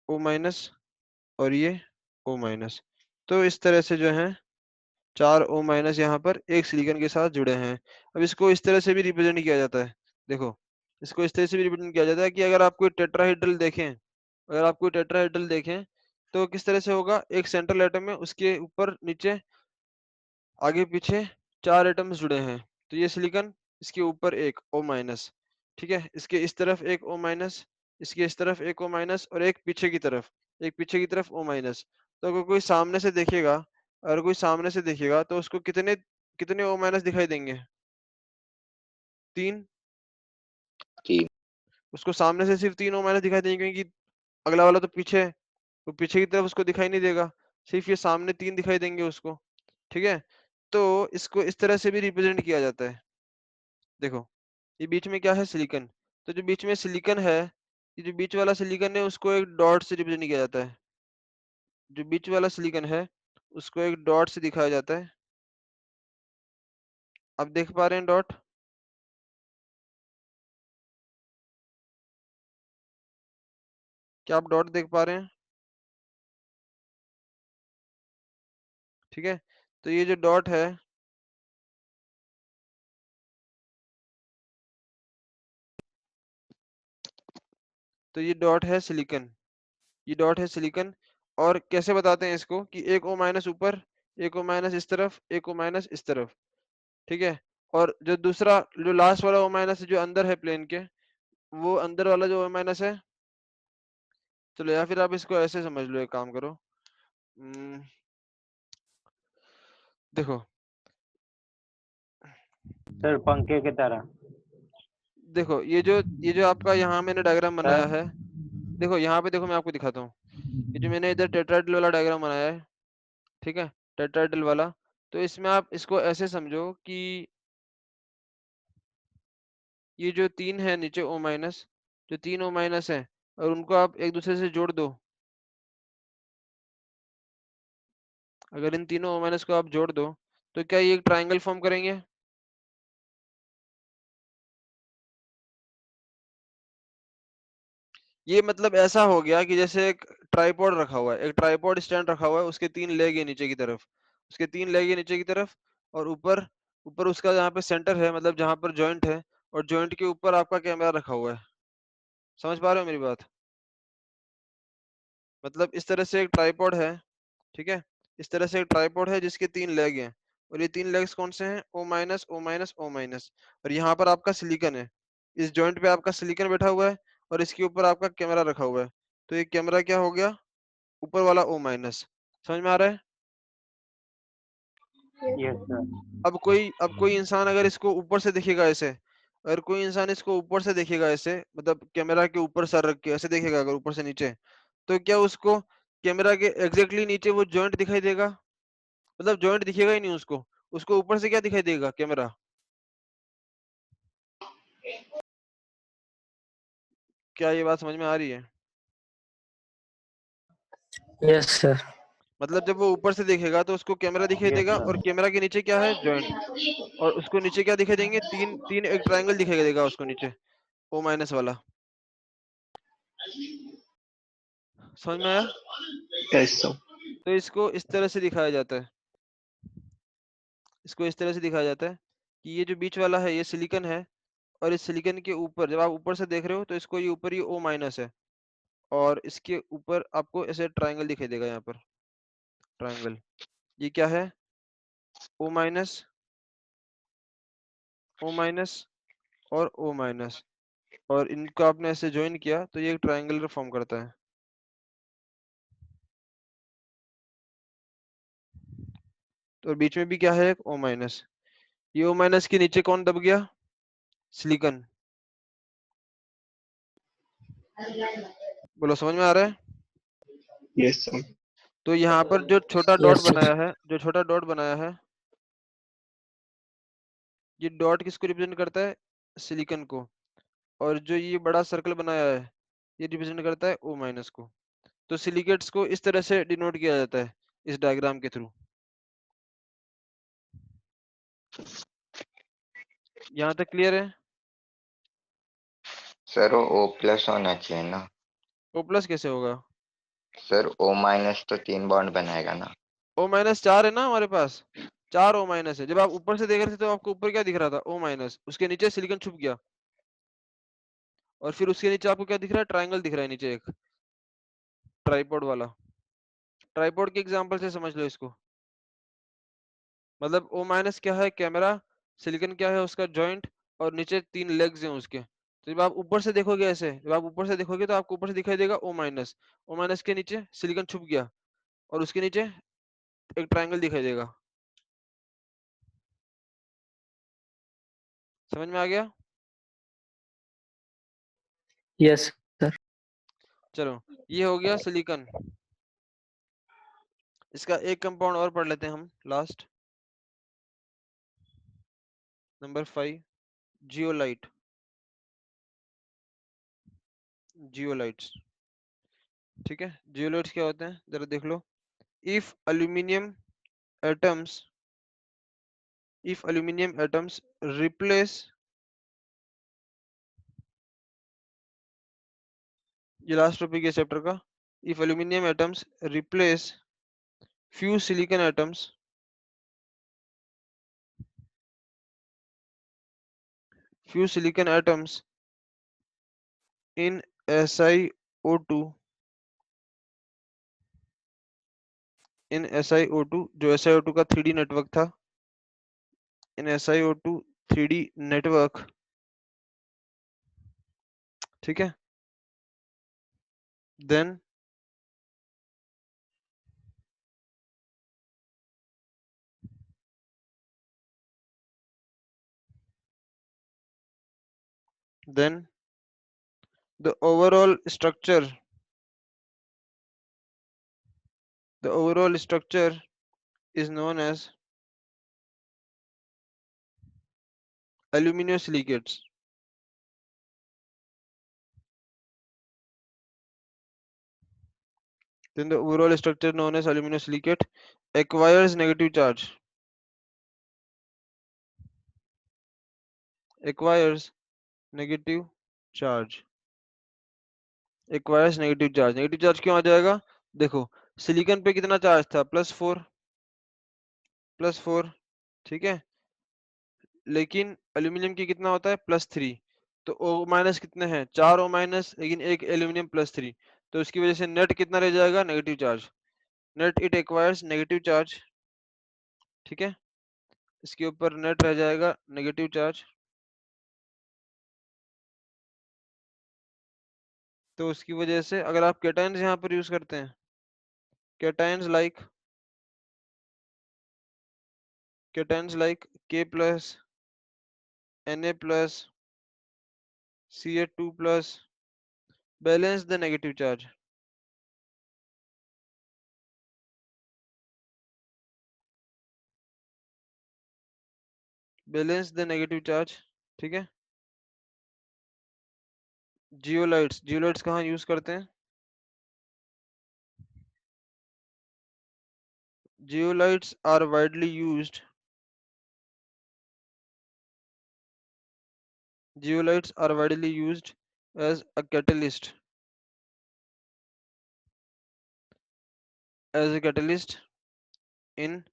O minus और ये O माइनस। तो इस तरह से जो है 4 O माइनस यहाँ पर एक सिलिकॉन के साथ जुड़े हैं। अब इसको इस तरह से भी रिप्रेजेंट किया जाता है। देखो, इसको इस तरह से भी रिप्रेजेंट किया जाता है कि अगर आप कोई टेट्राहेड्रल देखें, अगर आप कोई टेट्राहेड्रल देखें तो किस तरह से होगा, एक सेंट्रल एटम है, उसके ऊपर नीचे आगे पीछे 4 एटम्स जुड़े हैं। तो ये सिलिकॉन, इसके ऊपर एक O माइनस, ठीक है, इसके इस तरफ एक O माइनस, इसके इस तरफ एक O माइनस और एक पीछे की तरफ, एक पीछे की तरफ O माइनस। तो अगर कोई सामने से देखेगा, अगर कोई सामने से देखेगा तो उसको कितने कितने O माइनस दिखाई देंगे? 3। तीन। उसको सामने से सिर्फ 3 O माइनस दिखाई देंगे, क्योंकि अगला वाला तो पीछे, तो पीछे की तरफ उसको दिखाई नहीं देगा, सिर्फ ये सामने 3 दिखाई देंगे उसको, ठीक है। तो इसको इस तरह से भी रिप्रेजेंट किया जाता है। देखो, ये बीच में क्या है, सिलिकॉन। तो जो बीच में सिलिकॉन है, ये जो बीच वाला सिलिकॉन है उसको एक डॉट से रिप्रेजेंट किया जाता है। जो बीच वाला सिलिकॉन है उसको एक डॉट से दिखाया जाता है। आप देख पा रहे हैं डॉट? क्या आप डॉट देख पा रहे हैं? ठीक है, तो ये जो डॉट है, तो ये डॉट है सिलिकॉन, ये डॉट है सिलिकॉन। और कैसे बताते हैं इसको, कि एक O माइनस ऊपर, एक O माइनस इस तरफ, एक O माइनस इस तरफ, ठीक है। और जो दूसरा, जो लास्ट वाला O माइनस जो अंदर है प्लेन के, वो अंदर वाला जो O माइनस है, चलो या फिर आप इसको ऐसे समझ लो, एक काम करो। देखो, सर पंखे की तरह। देखो ये जो आपका यहाँ मैंने डायग्राम बनाया सर है, देखो यहाँ पे देखो, मैं आपको दिखाता हूँ। ये जो मैंने इधर टेट्राहेड्रल वाला डायग्राम बनाया है, ठीक है, टेट्राहेड्रल वाला। तो इसमें आप इसको ऐसे समझो कि ये जो 3 है नीचे O माइनस, जो 3 O माइनस है, और उनको आप एक दूसरे से जोड़ दो। अगर इन तीनों O माइनस को आप जोड़ दो तो क्या ये एक ट्रायंगल फॉर्म करेंगे? ये मतलब ऐसा हो गया कि जैसे एक ट्राइपॉड रखा हुआ है, एक ट्राइपॉड स्टैंड रखा हुआ है, उसके 3 लेग है नीचे की तरफ, उसके 3 लेग है नीचे की तरफ, और ऊपर, ऊपर उसका जहाँ पे सेंटर है, मतलब जहाँ पर जॉइंट है, और जॉइंट के ऊपर आपका कैमरा रखा हुआ है। समझ पा रहे हो मेरी बात? मतलब इस तरह से एक ट्राइपॉड है, ठीक है, इस तरह से एक ट्राइपॉड है जिसके 3 लेग हैं, और ये 3 लेग्स कौन से हैं? O minus, O minus, O minus. और यहाँ पर आपका सिलिकॉन है, इस जॉइंट पे आपका सिलिकॉन बैठा हुआ है, और इसके ऊपर आपका कैमरा रखा हुआ है। तो ये कैमरा क्या हो गया? ऊपर वाला O माइनस। समझ में आ रहा है? Yes sir. अब कोई इंसान अगर इसको ऊपर से देखेगा ऐसे, अगर कोई इंसान इसको ऊपर से देखेगा ऐसे, मतलब कैमरा के ऊपर सर रख के ऐसे देखेगा अगर ऊपर से नीचे, तो क्या उसको कैमरा के एग्जैक्टली नीचे वो जॉइंट दिखाई देगा? मतलब जॉइंट दिखेगा ही नहीं उसको, उसको ऊपर से क्या दिखाई देगा? कैमरा। क्या ये बात समझ में आ रही है? Yes sir. मतलब जब वो ऊपर से देखेगा तो उसको कैमरा दिखाई यस देगा, और सर। कैमरा के नीचे क्या है? जॉइंट। और उसको नीचे क्या दिखाई देंगे? तीन तीन एक ट्रायंगल दिखाई देगा उसको नीचे, O माइनस वाला। समझ में आया? Yes sir. तो इसको इस तरह से दिखाया जाता है, इसको इस तरह से दिखाया जाता है कि ये जो बीच वाला है ये सिलिकॉन है, और इस सिलिकॉन के ऊपर जब आप ऊपर से देख रहे हो तो इसको ये ऊपर ये O माइनस है, और इसके ऊपर आपको ऐसे ट्रायंगल दिखाई देगा, यहाँ पर ट्रायंगल। ये क्या है? O माइनस, O माइनस और O माइनस, और इनको आपने ऐसे ज्वाइन किया तो ये एक ट्रायंगल फॉर्म करता है। तो बीच में भी क्या है? एक O माइनस। ये O माइनस के नीचे कौन दब गया? सिलिकॉन। बोलो, समझ में आ रहा है? Yes sir. तो यहाँ पर जो छोटा डॉट यस सर। बनाया है, जो छोटा डॉट बनाया है, ये डॉट किसको रिप्रेजेंट करता है? सिलिकॉन को। और जो ये बड़ा सर्कल बनाया है, ये रिप्रेजेंट करता है O माइनस को। तो सिलिकेट्स को इस तरह से डिनोट किया जाता है, इस डायग्राम के थ्रू। यहाँ तक क्लियर है? सर वो O प्लस होना चाहिए ना। O प्लस कैसे होगा? सर O माइनस तो 3 बॉन्ड बनाएगा ना। O माइनस 4 है ना हमारे पास, 4 O माइनस है। जब आप ऊपर से देख रहे थे तो आपको ऊपर क्या दिख रहा था? O माइनस, उसके नीचे सिलिकॉन छुप गया, और फिर उसके नीचे आपको क्या दिख रहा है? ट्रायंगल दिख रहा है नीचे, एक ट्राइपॉड वाला। ट्राइपॉड के एग्जांपल से समझ लो इसको। मतलब O माइनस क्या है? कैमरा। सिलिकॉन क्या है? उसका जॉइंट। और नीचे 3 लेग्स हैं उसके। तो जब आप ऊपर से देखोगे, ऐसे जब आप ऊपर से देखोगे तो आपको ऊपर से दिखाई देगा O माइनस। O माइनस के नीचे सिलिकॉन छुप गया, और उसके नीचे एक ट्रायंगल दिखाई देगा। समझ में आ गया? Yes sir. चलो, ये हो गया सिलिकॉन। इसका एक कंपाउंड और पढ़ लेते हैं हम, लास्ट, नंबर 5, जियोलाइट। जियोलाइट्स, ठीक है। जियोलाइट्स क्या होते हैं जरा देख लो। If aluminium atoms if aluminum atoms replace, ये लास्ट टॉपिक है चैप्टर का। if aluminum atoms replace few silicon atoms in SiO2, in SiO2, जो SiO2 का 3D नेटवर्क था, in SiO2 3D नेटवर्क, ठीक है। then then the overall structure is known as aluminosilicates. Then the overall structure known as aluminosilicate acquires negative charge. Acquires negative charge. Acquires negative charge. Negative charge क्यों आ जाएगा? देखो, silicon पे कितना charge था? +4, +4, ठीक है। लेकिन एल्यूमिनियम की कितना होता है? +3। तो O माइनस कितने हैं? 4 O माइनस, लेकिन एक एल्यूमिनियम +3। तो उसकी वजह से नेट कितना रह जाएगा? Negative charge. Net it acquires negative charge, ठीक है। इसके ऊपर नेट रह जाएगा नेगेटिव चार्ज। तो उसकी वजह से अगर आप कैटायंस यहाँ पर यूज करते हैं, cations like K plus, Na plus, Ca2 plus, balance the negative charge. Balance the negative charge, ठीक है। जियोलाइट्स कहाँ यूज करते हैं? Zeolites are widely used, zeolites are widely used as a catalyst, in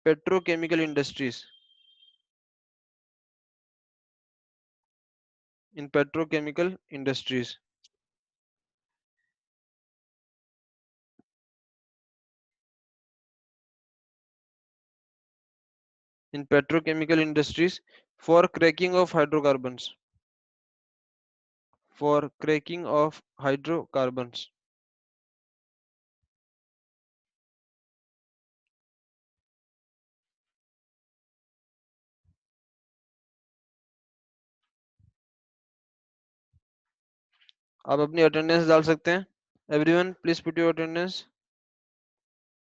petrochemical industries, in petrochemical industries. In petrochemical industries for cracking of hydrocarbons, for cracking of hydrocarbons. आप अपनी attendance डाल सकते हैं। Everyone please put your attendance.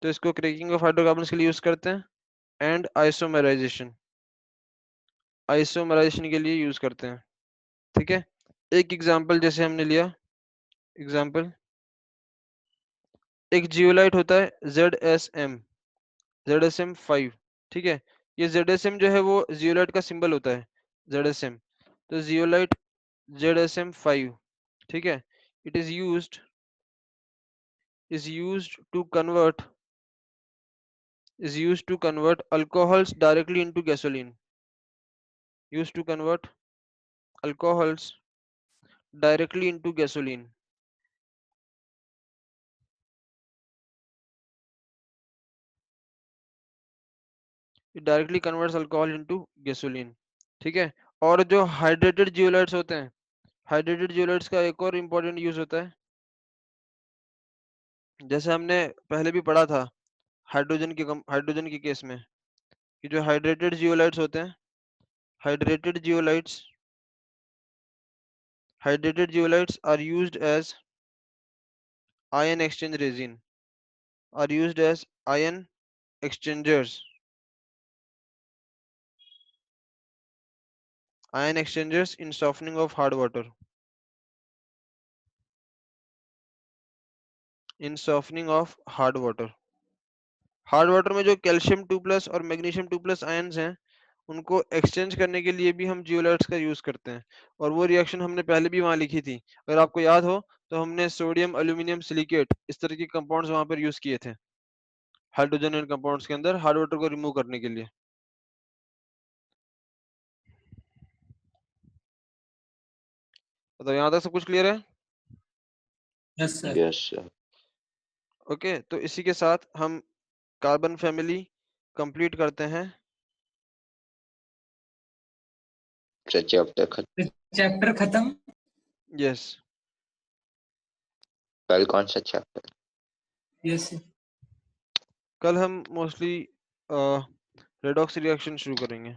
तो इसको cracking of hydrocarbons के लिए use करते हैं, एंड आइसोमराइजेशन के लिए यूज करते हैं, ठीक है। एक एग्जांपल जैसे हमने लिया, एग्जांपल, एक जियोलाइट होता है ZSM 5, ठीक है। ये ZSM जो है वो जियोलाइट का सिंबल होता है। ZSM, तो zeolite ZSM5, ठीक है, it is used to convert alcohols directly into gasoline, used to convert alcohols directly into gasoline. It directly converts alcohol into gasoline, ठीक है। और जो हाइड्रेटेड जियोलाइट्स होते हैं, हाइड्रेटेड जियोलाइट्स का एक और इम्पोर्टेंट यूज होता है, जैसे हमने पहले भी पढ़ा था हाइड्रोजन के केस में, कि जो हाइड्रेटेड जियोलाइट्स होते हैं, hydrated zeolites are used as ion exchange resin, are used as ion exchangers in softening of hard water, hard water में जो कैल्शियम 2+ और मैग्नीशियम 2+ आयंस हैं, उनको एक्सचेंज करने के लिए भी हम जियोलाइट्स का यूज करते हैं। और वो रिएक्शन हमने पहले भी वहां लिखी थी, अगर आपको याद हो तो हमने सोडियम एल्यूमिनियम सिलिकेट इस तरह के कंपाउंड्स वहां पर यूज किए थे हाइड्रोजन कंपाउंड्स के अंदर हार्ड वाटर को रिमूव करने के लिए। तो यहाँ तक सब कुछ क्लियर है? Yes sir. Yes sir. Okay, तो इसी के साथ हम कार्बन फैमिली कंप्लीट करते हैं। चैप्टर खत्म। यस, कल कौन सा चैप्टर? Yes sir. कल हम मोस्टली रेडॉक्स रिएक्शन शुरू करेंगे।